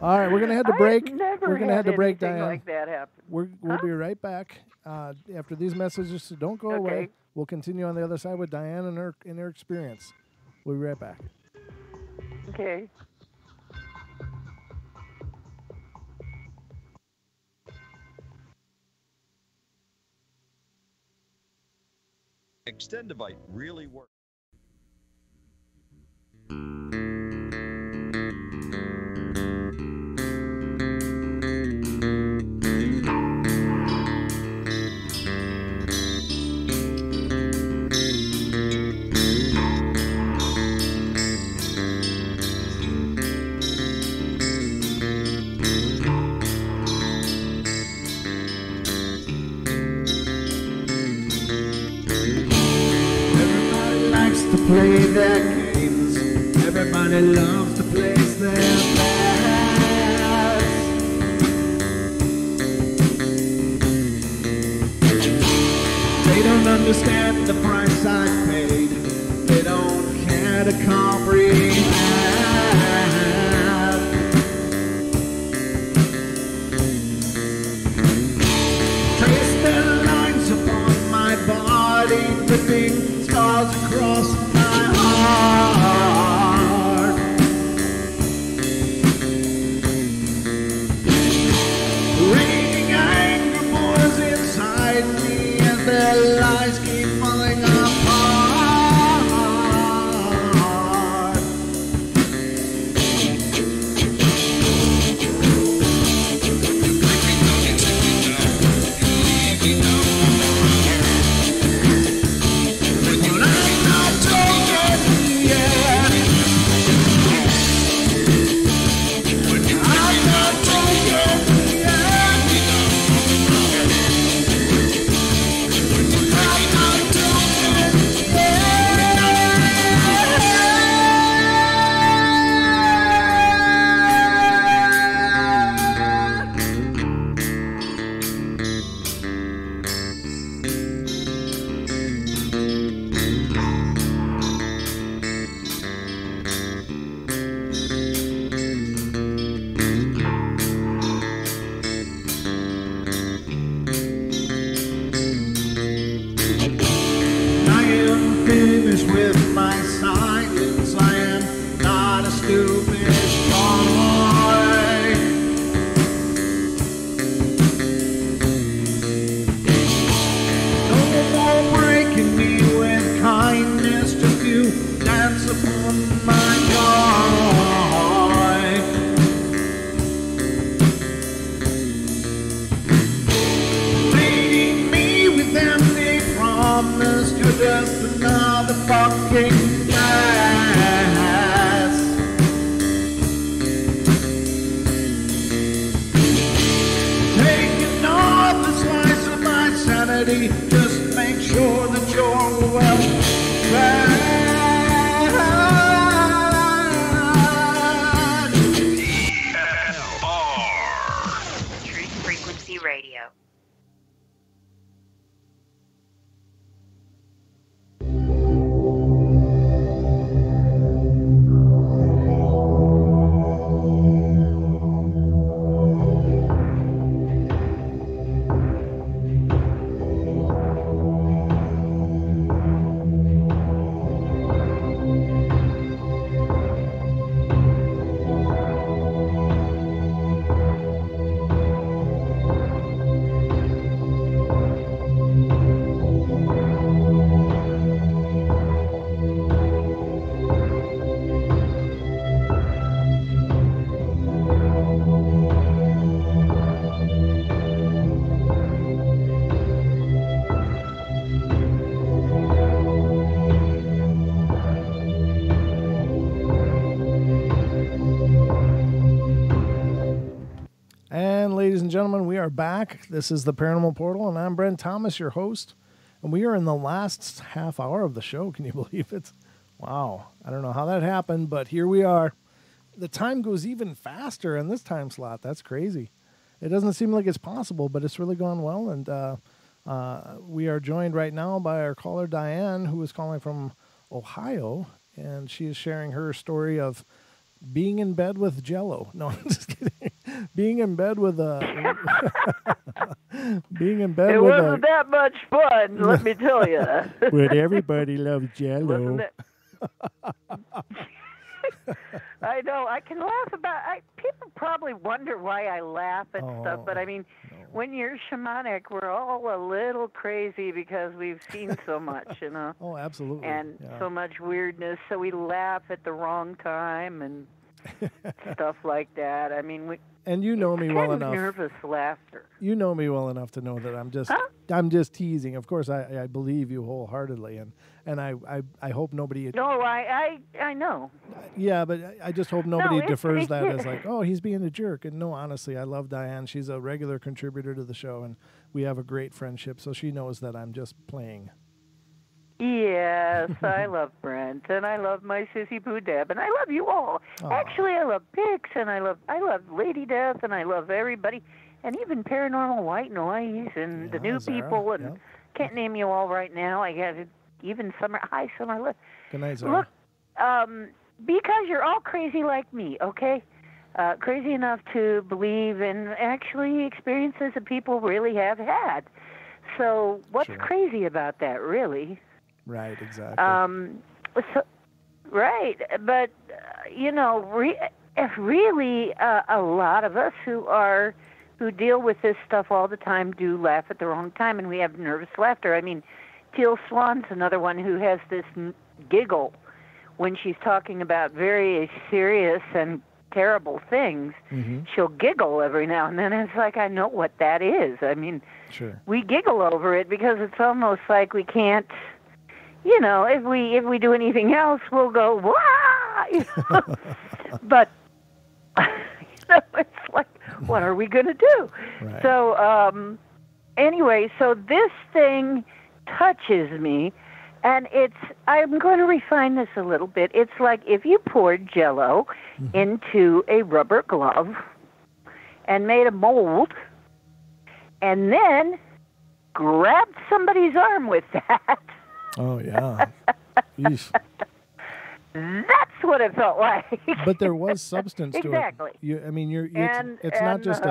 All right, we're gonna head to break. I've never We're gonna had head to break, anything Diane. like that happen. We'll be right back after these messages. So don't go away. Okay. We'll continue on the other side with Diane and her experience. We'll be right back. Okay. Extendivite really works. Everybody likes to play their games. Everybody loves to place their bets. They don't understand the price I paid. They don't care to comprehend. Trace their lines upon my body, dripping scars across my heart. Raging anger boils inside me as their lies keep falling apart. But I'm not broken yet. I'm not broken yet. I'm not broken I am finished with my silence. I am not a stupid boy. No more breaking me with kindness. Just you dance upon my joy. Leading me with empty promise. You're just another fucking mess. Take another slice of my sanity. Just make sure that you're well fed. ESR. Truth Frequency Frequency Radio. And ladies and gentlemen, we are back. This is the Paranormal Portal, and I'm Brent Thomas, your host. And we are in the last half hour of the show. Can you believe it? Wow. I don't know how that happened, but here we are. The time goes even faster in this time slot. That's crazy. It doesn't seem like it's possible, but it's really gone well. And we are joined right now by our caller, Diane, who is calling from Ohio. And she is sharing her story of being in bed with Jell-O. No, I'm just kidding. Being in bed with a... being in bed it with wasn't that much fun, let me tell you. Would everybody love Jell-O? I know. I can laugh about. People probably wonder why I laugh at stuff, but I mean, when you're shamanic, we're all a little crazy because we've seen so much, you know. Oh, absolutely. And so much weirdness, so we laugh at the wrong time and stuff like that. I mean, and you know me well enough. Nervous laughter. You know me well enough to know that I'm just teasing. Of course, I believe you wholeheartedly, and I hope nobody. No, I know. Yeah, but I just hope nobody defers that as like, oh, he's being a jerk. And no, honestly, I love Diane. She's a regular contributor to the show, and we have a great friendship. So she knows that I'm just playing. Yes, I love Brent, and I love my sissy Pooh Deb, and I love you all. Aww. Actually, I love Pix, and I love Lady Death, and I love everybody, and even Paranormal White Noise, and the new Zara. people, and can't name you all right now. I got even Summer. Hi, Summer. Good night, Zara. Look, because you're all crazy like me, okay? Crazy enough to believe in actually experiences that people really have had. So what's crazy about that, really? Right, exactly. Right, but you know, really, a lot of us who deal with this stuff all the time do laugh at the wrong time, and we have nervous laughter. I mean, Teal Swan's another one who has this giggle when she's talking about very serious and terrible things. Mm-hmm. She'll giggle every now and then. And it's like, I know what that is. I mean, we giggle over it because it's almost like we can't. You know, if we do anything else, we'll go, wah! You know? But, you know, it's like, what are we going to do? Right. So, anyway, so this thing touches me, and I'm going to refine this a little bit. It's like if you poured Jell-O into a rubber glove and made a mold, and then grabbed somebody's arm with that. Oh, yeah. Yeesh. That's what it felt like. But there was substance to it. Exactly. I mean, it's not just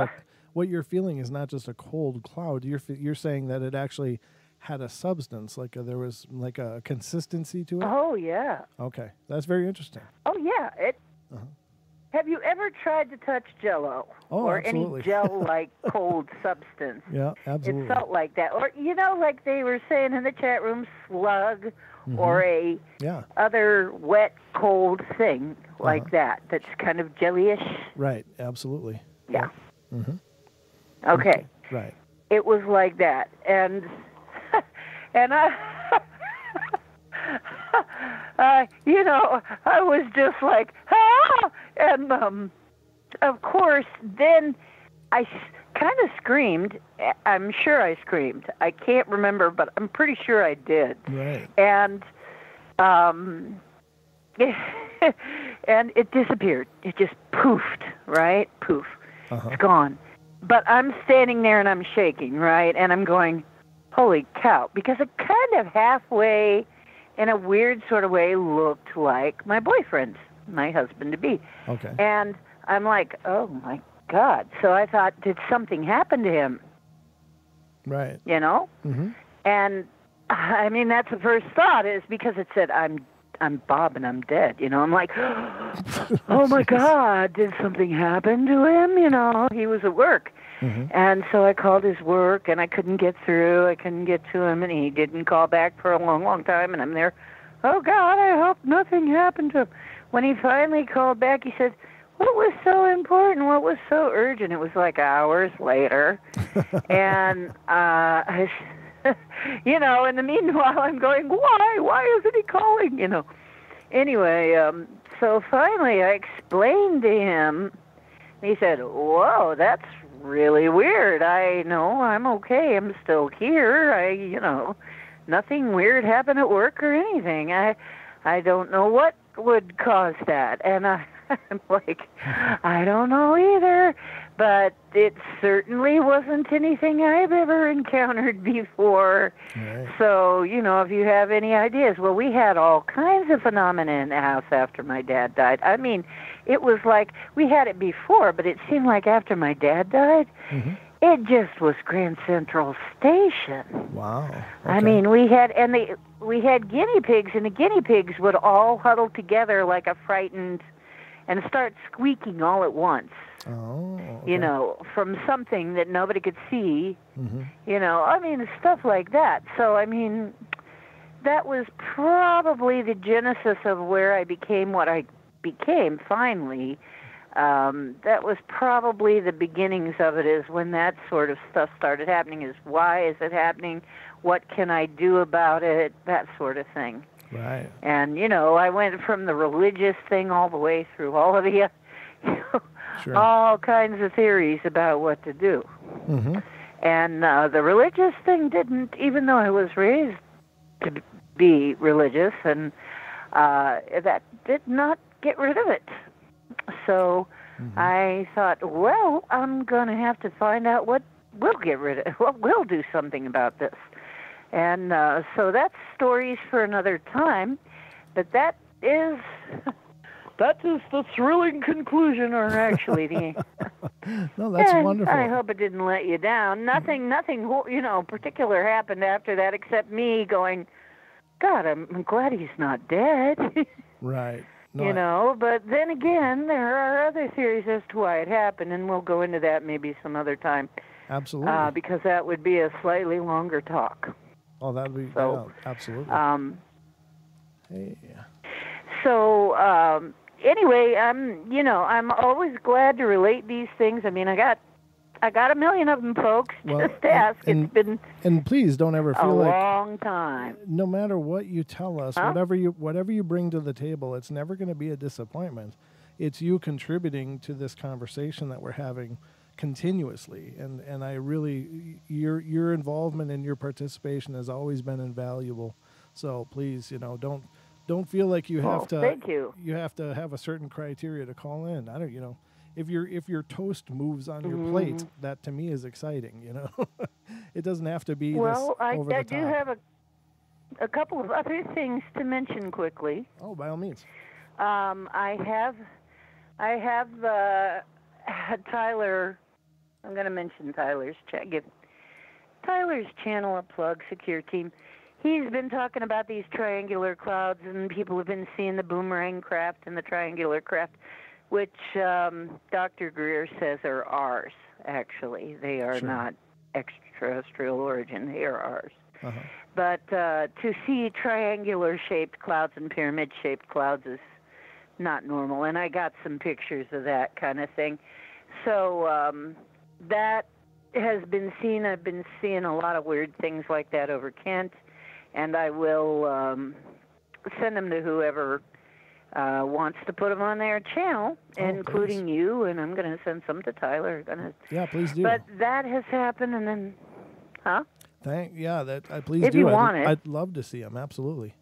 what you're feeling is not just a cold cloud. You're saying that it actually had a substance, there was like a consistency to it? Oh, yeah. Okay. That's very interesting. Oh, yeah. Have you ever tried to touch Jell-O? Or absolutely. Any gel-like cold substance? Yeah, absolutely. It felt like that. Or, you know, like they were saying in the chat room, slug or a other wet, cold thing like that that's kind of jellyish. Right, absolutely. Yeah. Mm-hmm. Okay. Right. It was like that. And you know, I was just like, ah! And, of course, then I kind of screamed. I'm sure I screamed. I can't remember, but I'm pretty sure I did. Right. And, and it disappeared. It just poofed, right? Poof. It's gone. but I'm standing there and I'm shaking, right? And I'm going, holy cow, because it kind of halfway, in a weird sort of way, looked like my boyfriend, my husband-to-be. Okay. And I'm like, oh, my God. So I thought, did something happen to him? Right. You know? Mm-hmm. And, I mean, that's the first thought, is because it said, I'm Bob and I'm dead. You know, I'm like, oh, my God, did something happen to him? You know, he was at work. Mm-hmm. And so I called his work, and I couldn't get through. I couldn't get to him, and he didn't call back for a long, long time. And I'm there, oh, God, I hope nothing happened to him. When he finally called back, he said, what was so important? What was so urgent? It was like hours later. And you know, in the meanwhile, I'm going, why? Why isn't he calling? You know. Anyway, so finally I explained to him. He said, whoa, that's really weird. I know I'm okay. I'm still here. You know, nothing weird happened at work or anything. I don't know what would cause that. And I'm like, I don't know either. But it certainly wasn't anything I've ever encountered before. Right. So, you know, if you have any ideas. Well, we had all kinds of phenomena in the house after my dad died. I mean, it was like, we had it before, but it seemed like after my dad died, Mm-hmm. it just was Grand Central Station. Wow. Okay. I mean, we had guinea pigs, and the guinea pigs would all huddle together like a frightened, and start squeaking all at once. Oh, okay. You know, from something that nobody could see. Mm-hmm. You know, I mean, stuff like that. So, I mean, that was probably the genesis of where I became what I became finally. That was probably the beginnings of it, is when that sort of stuff started happening, is why is it happening? What can I do about it? That sort of thing. Right. And, you know, I went from the religious thing all the way through all of the, you know, Sure. all kinds of theories about what to do. Mm-hmm. And the religious thing didn't, even though I was raised to be religious, and that did not get rid of it. So I thought, well, I'm going to have to find out what will get rid of it, what will do something about this. And so that's stories for another time, but that is the thrilling conclusion, or actually the... No, that's wonderful. I hope it didn't let you down. Nothing, you know, particular happened after that, except me going, God, I'm glad he's not dead. Right. No, you know, but then again, there are other theories as to why it happened, and we'll go into that maybe some other time. Absolutely. Because that would be a slightly longer talk. Oh, that would be, So, yeah, absolutely. Hey. So, anyway, I'm always glad to relate these things. I mean, I got a million of them, folks. Well, Just ask. It's been and please don't ever a feel like, long time. no matter what you tell us, Huh? whatever you bring to the table, it's never going to be a disappointment. It's you contributing to this conversation that we're having continuously, and I really, your involvement and your participation has always been invaluable. So please, you know, don't feel like you have to. Thank you. You have to have a certain criteria to call in. I don't, you know, if your toast moves on your plate, that to me is exciting. You know, it doesn't have to be Well, this I over the do top. have a couple of other things to mention quickly. Oh, by all means. I have Tyler. I'm going to mention Tyler's give Tyler's channel a plug. Secure Team. He's been talking about these triangular clouds, and people have been seeing the boomerang craft and the triangular craft, which Dr. Greer says are ours. Actually, they are not extraterrestrial origin. They are ours. Uh-huh. But to see triangular-shaped clouds and pyramid-shaped clouds is not normal, and I got some pictures of that kind of thing. So that has been seen. I've been seeing a lot of weird things like that over Kent, and I will send them to whoever wants to put them on their channel, including you, and I'm going to send some to Tyler. Yeah, please do. But that has happened, and then, Please if do. you want it. I'd love to see them. Absolutely.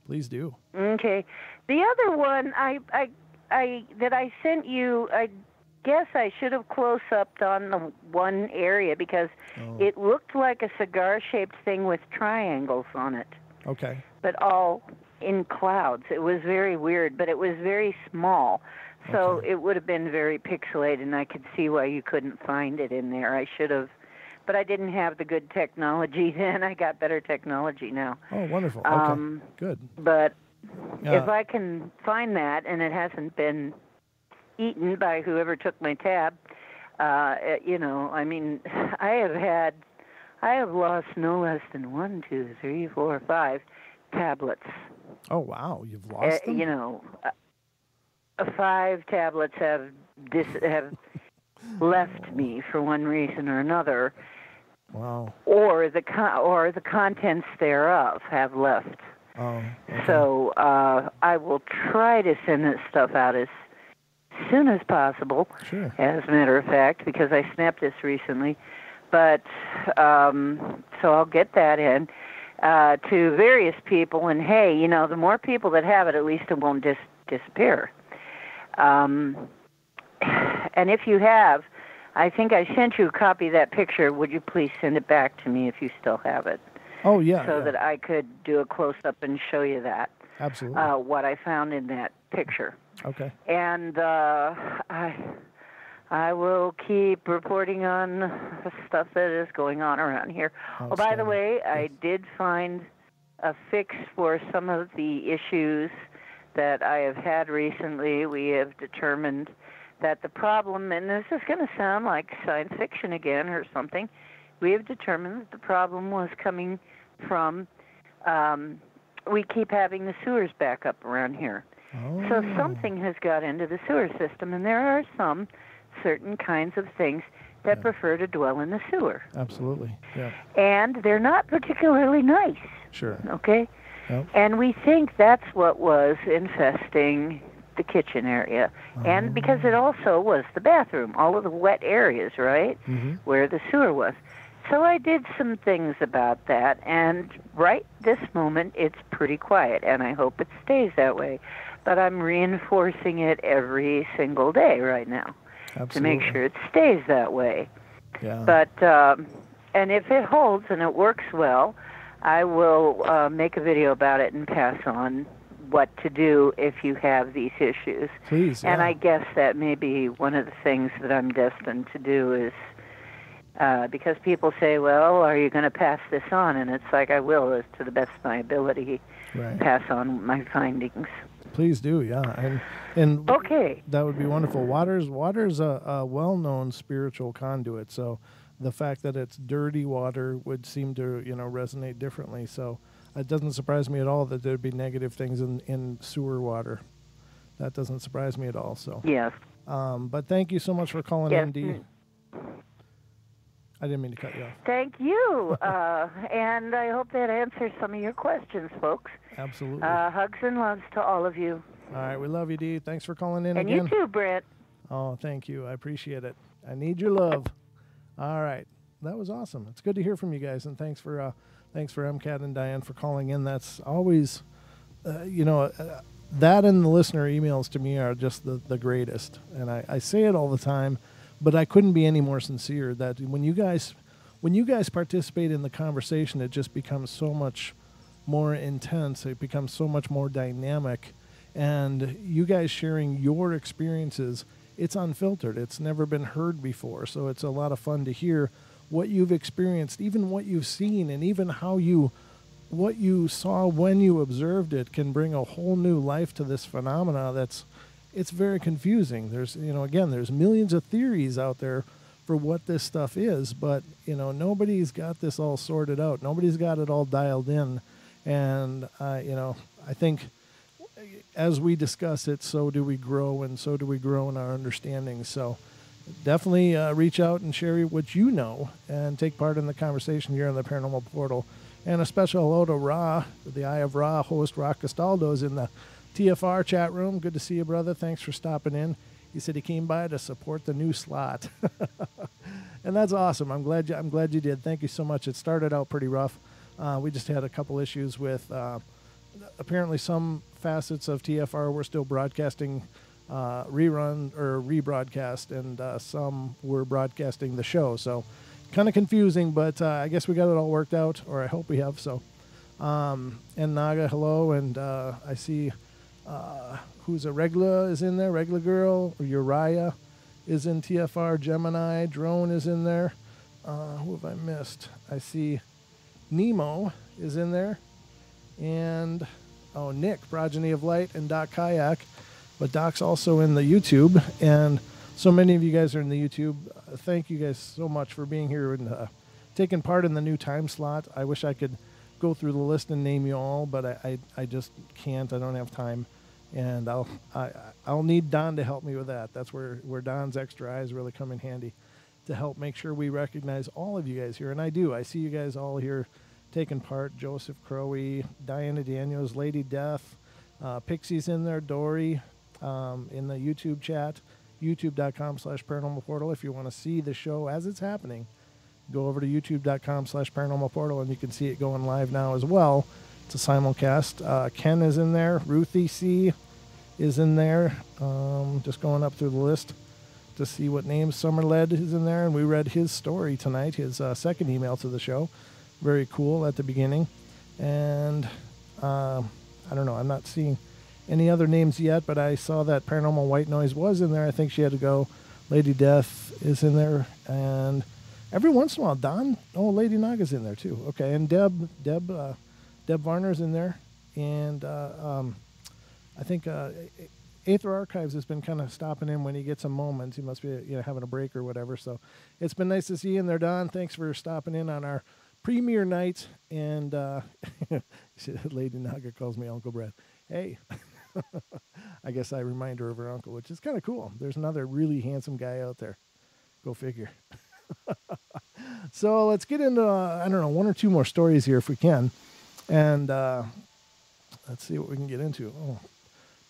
Please do. Okay. The other one that I sent you, guess I should have close-upped on the one area because it looked like a cigar-shaped thing with triangles on it. Okay. But all in clouds. It was very weird, but it was very small. So it would have been very pixelated, and I could see why you couldn't find it in there. I should have, but I didn't have the good technology then. I got better technology now. Oh, wonderful. Okay, good. But if I can find that, and it hasn't been eaten by whoever took my tab, you know, I mean, I have lost no less than 1, 2, 3, 4, 5 tablets. Oh, wow. You've lost them? You know, 5 tablets have left me for one reason or another. Wow. Or the contents thereof have left. Oh. Okay. So I will try to send this stuff out as soon as possible. Sure. As a matter of fact, because I snapped this recently. But so I'll get that in to various people. And hey, you know, the more people that have it, at least it won't disappear. And if you have, I think I sent you a copy of that picture. Would you please send it back to me if you still have it? Oh, yeah. So that I could do a close-up and show you that. Absolutely. What I found in that picture. Okay. And I will keep reporting on the stuff that is going on around here. Oh, by the way, I did find a fix for some of the issues that I have had recently. We have determined that the problem, and this is going to sound like science fiction again or something, we have determined that the problem was coming from, we keep having the sewers back up around here. Oh. So something has got into the sewer system, and there are some certain kinds of things that prefer to dwell in the sewer. Absolutely, yeah. And they're not particularly nice. Sure. Okay? Yep. And we think that's what was infesting the kitchen area. And because it also was the bathroom, all of the wet areas, right, where the sewer was. So I did some things about that, and right this moment it's pretty quiet, and I hope it stays that way. But I'm reinforcing it every single day right now. Absolutely. To make sure it stays that way. Yeah. But, and if it holds and it works well, I will make a video about it and pass on what to do if you have these issues. Please, And I guess that may be one of the things that I'm destined to do is, because people say, well, are you going to pass this on? And it's like, I will, as to the best of my ability, pass on my findings. Please do, yeah. And okay. That would be wonderful. Water's a well-known spiritual conduit, so the fact that it's dirty water would seem to, you know, resonate differently. So it doesn't surprise me at all that there'd be negative things in sewer water. That doesn't surprise me at all. So yes. But thank you so much for calling in, Dee. I didn't mean to cut you off. Thank you. And I hope that answers some of your questions, folks. Absolutely. Hugs and loves to all of you. All right, we love you, Dee. Thanks for calling in and again. And you too, Brent. Oh, thank you. I appreciate it. I need your love. All right. That was awesome. It's good to hear from you guys, and thanks for MCAT and Diane for calling in. That's always, that and the listener emails to me are just the greatest. And I say it all the time, but I couldn't be any more sincere that when you guys participate in the conversation, it just becomes so much more intense. It becomes so much more dynamic. And you guys sharing your experiences, it's unfiltered. It's never been heard before. So it's a lot of fun to hear what you've experienced, even what you've seen, and even what you saw when you observed it can bring a whole new life to this phenomena it's very confusing. There's millions of theories out there for what this stuff is, but, nobody's got this all sorted out. Nobody's got it all dialed in. And, I think as we discuss it, so do we grow, and so do we grow in our understanding. So definitely reach out and share what you know and take part in the conversation here on the Paranormal Portal. And a special hello to Ra, the Eye of Ra host, Ra Castaldo's in the TFR chat room. Good to see you, brother. Thanks for stopping in. He said he came by to support the new slot. And that's awesome. I'm glad you did. Thank you so much. It started out pretty rough. We just had a couple issues with apparently some facets of TFR were still broadcasting rerun or rebroadcast, and some were broadcasting the show. So kind of confusing, but I guess we got it all worked out, or I hope we have. So, and Naga, hello, and I see who's a regular is in there, regular girl, Uriah is in TFR, Gemini, Drone is in there. Who have I missed? I see Nemo is in there, and Nick, Progeny of Light, and Doc Kayak. But Doc's also in the YouTube, and so many of you guys are in the YouTube. Thank you guys so much for being here and taking part in the new time slot. I wish I could go through the list and name you all, but I just can't. I don't have time, and I'll need Don to help me with that. That's where Don's extra eyes really come in handy to help make sure we recognize all of you guys here, and I do. I see you guys all here taking part. Joseph Crowe, Diana Daniels, Lady Death, Pixie's in there, Dory. In the YouTube chat, youtube.com/Paranormal Portal. If you want to see the show as it's happening, go over to youtube.com/Paranormal Portal, and you can see it going live now as well. It's a simulcast. Ken is in there. Ruthie C is in there. Just going up through the list to see what names. Summerled is in there, and we read his story tonight, his second email to the show. Very cool at the beginning. And I don't know, I'm not seeing any other names yet, but I saw that Paranormal White Noise was in there. I think she had to go. Lady Death is in there, and every once in a while, Lady Naga's in there too. Okay, and Deb Varner's in there, and I think Aether Archives has been kind of stopping in when he gets a moment. He must be having a break or whatever. So it's been nice to see you in there, Don. Thanks for stopping in on our premiere night. And Lady Naga calls me Uncle Brett. Hey. I guess I remind her of her uncle, which is kind of cool. There's another really handsome guy out there. Go figure. So let's get into, one or two more stories here if we can. And let's see what we can get into. Oh,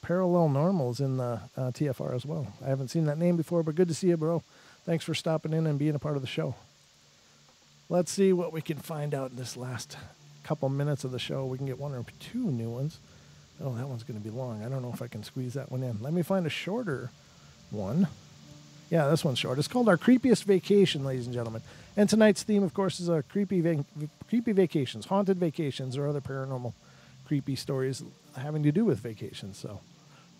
Parallel Normal's in the TFR as well. I haven't seen that name before, but good to see you, bro. Thanks for stopping in and being a part of the show. Let's see what we can find out in this last couple minutes of the show. We can get one or two new ones. Oh, that one's going to be long. I don't know if I can squeeze that one in. Let me find a shorter one. Yeah, this one's short. It's called Our Creepiest Vacation, ladies and gentlemen. And tonight's theme, of course, is creepy vacations, haunted vacations, or other paranormal creepy stories having to do with vacations. So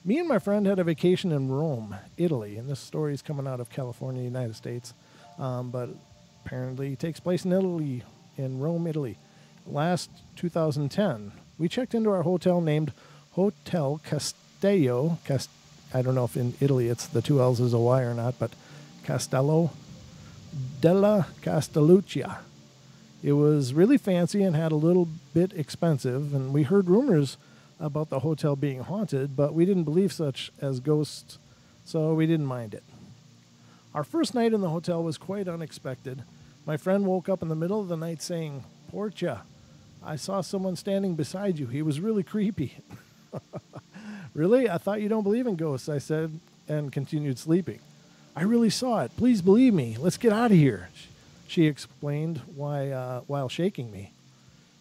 me and my friend had a vacation in Rome, Italy. And this story is coming out of California, United States. But apparently it takes place in Italy, in Rome, Italy. Last 2010, we checked into our hotel named Hotel Castello. I don't know if in Italy it's the two L's is a Y or not, but Castello della Castelluccia. It was really fancy and had a little bit expensive, and we heard rumors about the hotel being haunted, but we didn't believe such as ghosts, so we didn't mind it. Our first night in the hotel was quite unexpected. My friend woke up in the middle of the night saying, "Portia, I saw someone standing beside you. He was really creepy." "Really? I thought you don't believe in ghosts," I said, and continued sleeping. "I really saw it. Please believe me. Let's get out of here," she explained while shaking me.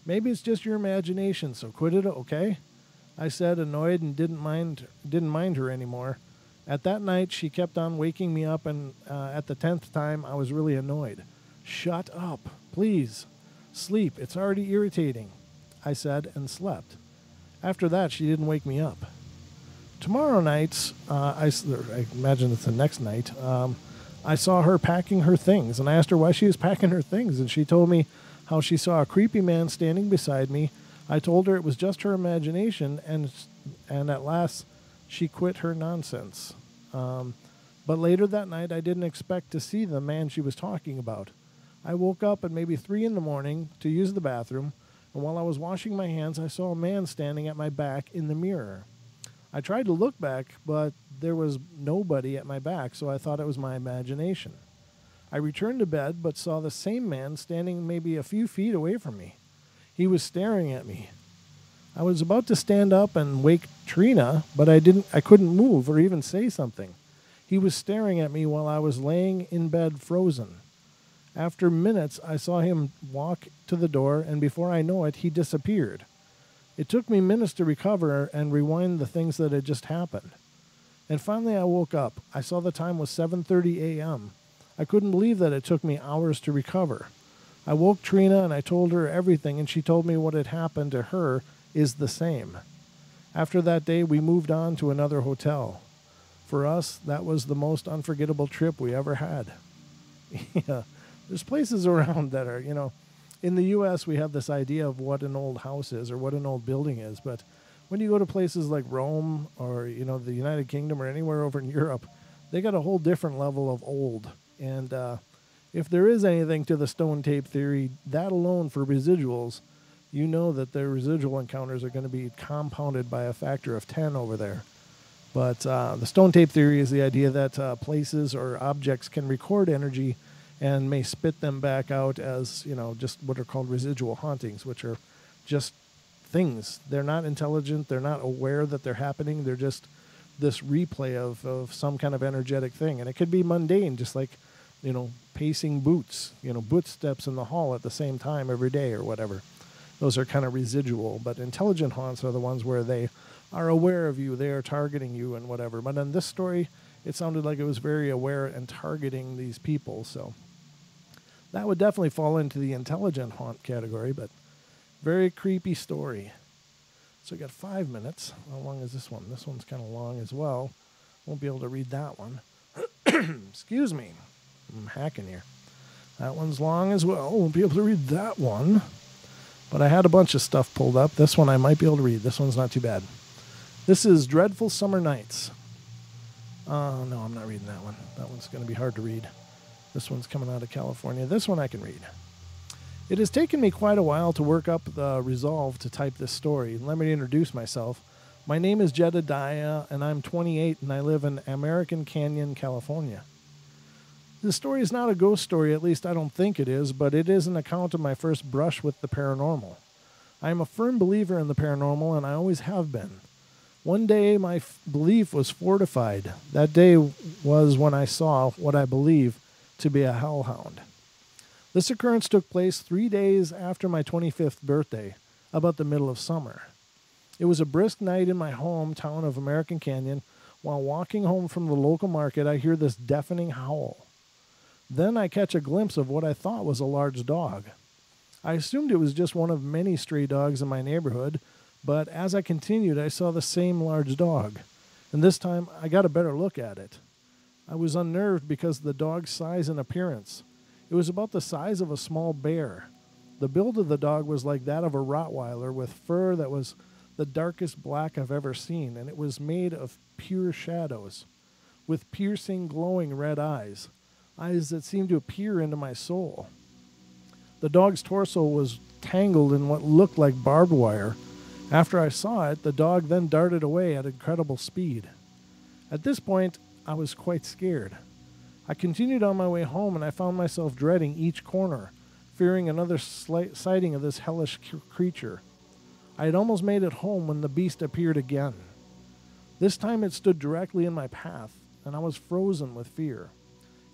"Maybe it's just your imagination, so quit it, okay?" I said, annoyed, and didn't mind her anymore. At that night, she kept on waking me up, and at the 10th time, I was really annoyed. "Shut up, please. Sleep. It's already irritating," I said, and slept. After that, she didn't wake me up. Tomorrow night, I imagine it's the next night, I saw her packing her things, and I asked her why she was packing her things, and she told me how she saw a creepy man standing beside me. I told her it was just her imagination, and at last she quit her nonsense. But later that night, I didn't expect to see the man she was talking about. I woke up at maybe 3 a.m. to use the bathroom, and while I was washing my hands, I saw a man standing at my back in the mirror. I tried to look back, but there was nobody at my back, so I thought it was my imagination. I returned to bed, but saw the same man standing maybe a few feet away from me. He was staring at me. I was about to stand up and wake Trina, but I couldn't move or even say something. He was staring at me while I was laying in bed frozen. After minutes, I saw him walk to the door, and before I know it, he disappeared. It took me minutes to recover and rewind the things that had just happened. And finally I woke up. I saw the time was 7:30 a.m. I couldn't believe that it took me hours to recover. I woke Trina and I told her everything, and she told me what had happened to her is the same. After that day, we moved on to another hotel. For us, that was the most unforgettable trip we ever had. Yeah, there's places around that are, in the U.S. we have this idea of what an old house is or what an old building is, but when you go to places like Rome or, the United Kingdom or anywhere over in Europe, they got a whole different level of old. And if there is anything to the stone tape theory, that alone for residuals, you know that their residual encounters are going to be compounded by a factor of 10 over there. But the stone tape theory is the idea that places or objects can record energy and may spit them back out as, just what are called residual hauntings, which are just things. They're not intelligent. They're not aware that they're happening. They're just this replay of some kind of energetic thing. And it could be mundane, just like, pacing boots, boot steps in the hall at the same time every day or whatever. Those are kind of residual. But intelligent haunts are the ones where they are aware of you, they are targeting you and whatever. But in this story, it sounded like it was very aware and targeting these people. So that would definitely fall into the intelligent haunt category, but very creepy story. So I got 5 minutes. How long is this one? This one's kind of long as well. Won't be able to read that one. Excuse me. I'm hacking here. That one's long as well. Won't be able to read that one. But I had a bunch of stuff pulled up. This one I might be able to read. This one's not too bad. This is Dreadful Summer Nights. Oh, no, I'm not reading that one. That one's going to be hard to read. This one's coming out of California. This one I can read. It has taken me quite a while to work up the resolve to type this story. Let me introduce myself. My name is Jedediah, and I'm 28, and I live in American Canyon, California. This story is not a ghost story, at least I don't think it is, but it is an account of my first brush with the paranormal. I am a firm believer in the paranormal, and I always have been. One day, my belief was fortified. That day was when I saw what I believe to be a hellhound. This occurrence took place 3 days after my 25th birthday, about the middle of summer. It was a brisk night in my hometown of American Canyon. While walking home from the local market, I hear this deafening howl. Then I catch a glimpse of what I thought was a large dog. I assumed it was just one of many stray dogs in my neighborhood, but as I continued, I saw the same large dog, and this time I got a better look at it. I was unnerved because of the dog's size and appearance. It was about the size of a small bear. The build of the dog was like that of a Rottweiler, with fur that was the darkest black I've ever seen, and it was made of pure shadows, with piercing, glowing red eyes that seemed to peer into my soul. The dog's torso was tangled in what looked like barbed wire. After I saw it, the dog then darted away at incredible speed. At this point, I was quite scared. I continued on my way home, and I found myself dreading each corner, fearing another sighting of this hellish creature. I had almost made it home when the beast appeared again. This time it stood directly in my path, and I was frozen with fear.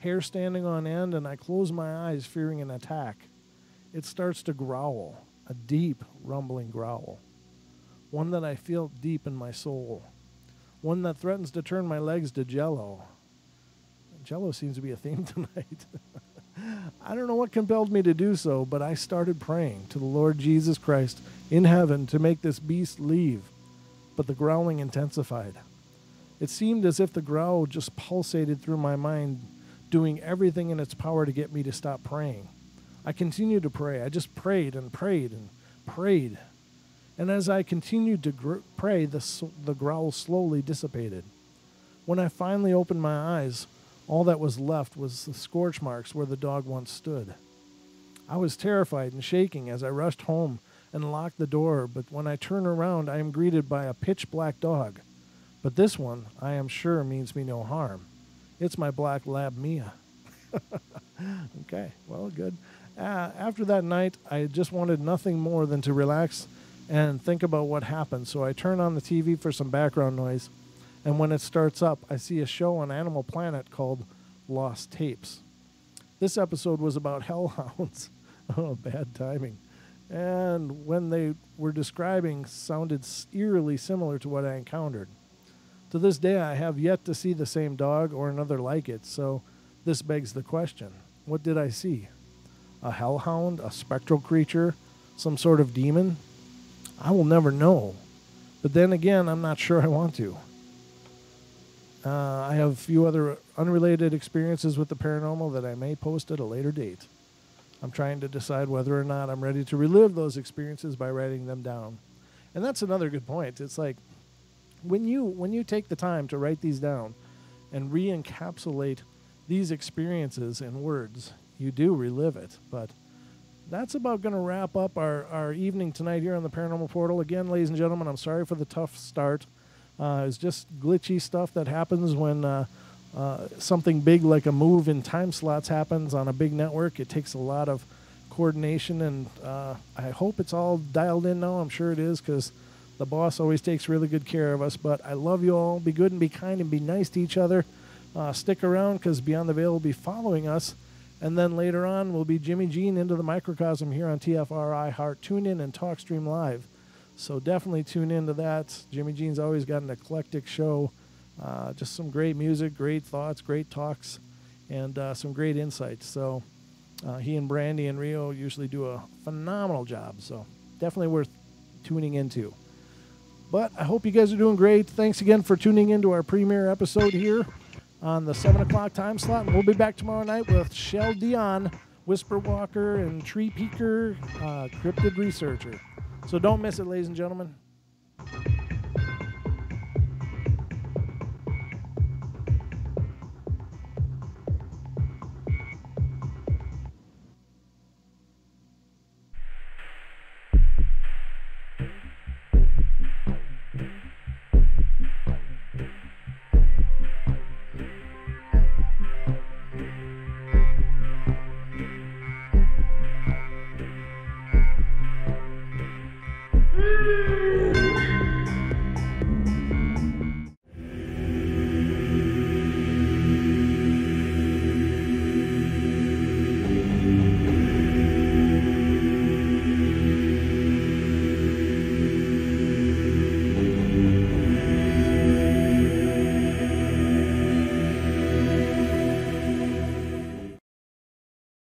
Hair standing on end, and I closed my eyes, fearing an attack. It starts to growl, a deep, rumbling growl. One that I feel deep in my soul. One that threatens to turn my legs to jello. Jello seems to be a theme tonight. I don't know what compelled me to do so, but I started praying to the Lord Jesus Christ in heaven to make this beast leave. But the growling intensified. It seemed as if the growl just pulsated through my mind, doing everything in its power to get me to stop praying. I continued to pray. I just prayed and prayed and prayed. And as I continued to pray, the growl slowly dissipated. When I finally opened my eyes, all that was left was the scorch marks where the dog once stood. I was terrified and shaking as I rushed home and locked the door, but when I turn around, I am greeted by a pitch-black dog. But this one, I am sure, means me no harm. It's my black lab, Mia. Okay, well, good. After that night, I just wanted nothing more than to relax and think about what happened, so I turn on the TV for some background noise, and when it starts up, I see a show on Animal Planet called Lost Tapes. This episode was about hellhounds. Oh, bad timing. And when they were describing, sounded eerily similar to what I encountered. To this day, I have yet to see the same dog or another like it, so this begs the question. What did I see? A hellhound? A spectral creature? Some sort of demon? I will never know. But then again, I'm not sure I want to. I have a few other unrelated experiences with the paranormal that I may post at a later date. I'm trying to decide whether or not I'm ready to relive those experiences by writing them down. And that's another good point. It's like, when you take the time to write these down and re-encapsulate these experiences in words, you do relive it. But that's about going to wrap up our evening tonight here on the Paranormal Portal. Again, ladies and gentlemen, I'm sorry for the tough start. It's just glitchy stuff that happens when something big like a move in time slots happens on a big network. It takes a lot of coordination, and I hope it's all dialed in now. I'm sure it is, because the boss always takes really good care of us. But I love you all. Be good and be kind and be nice to each other. Stick around, because Beyond the Veil will be following us. And then later on will be Jimmy Jean Into the Microcosm here on TFRI Heart. Tune in and TalkStream Live. So definitely tune into that. Jimmy Jean's always got an eclectic show. Just some great music, great thoughts, great talks, and some great insights. So he and Brandy and Rio usually do a phenomenal job. So definitely worth tuning into. But I hope you guys are doing great. Thanks again for tuning into our premiere episode here on the 7 o'clock time slot. And we'll be back tomorrow night with Shell Dion, Whisper Walker, and Tree Peeker, Cryptid Researcher. So don't miss it, ladies and gentlemen.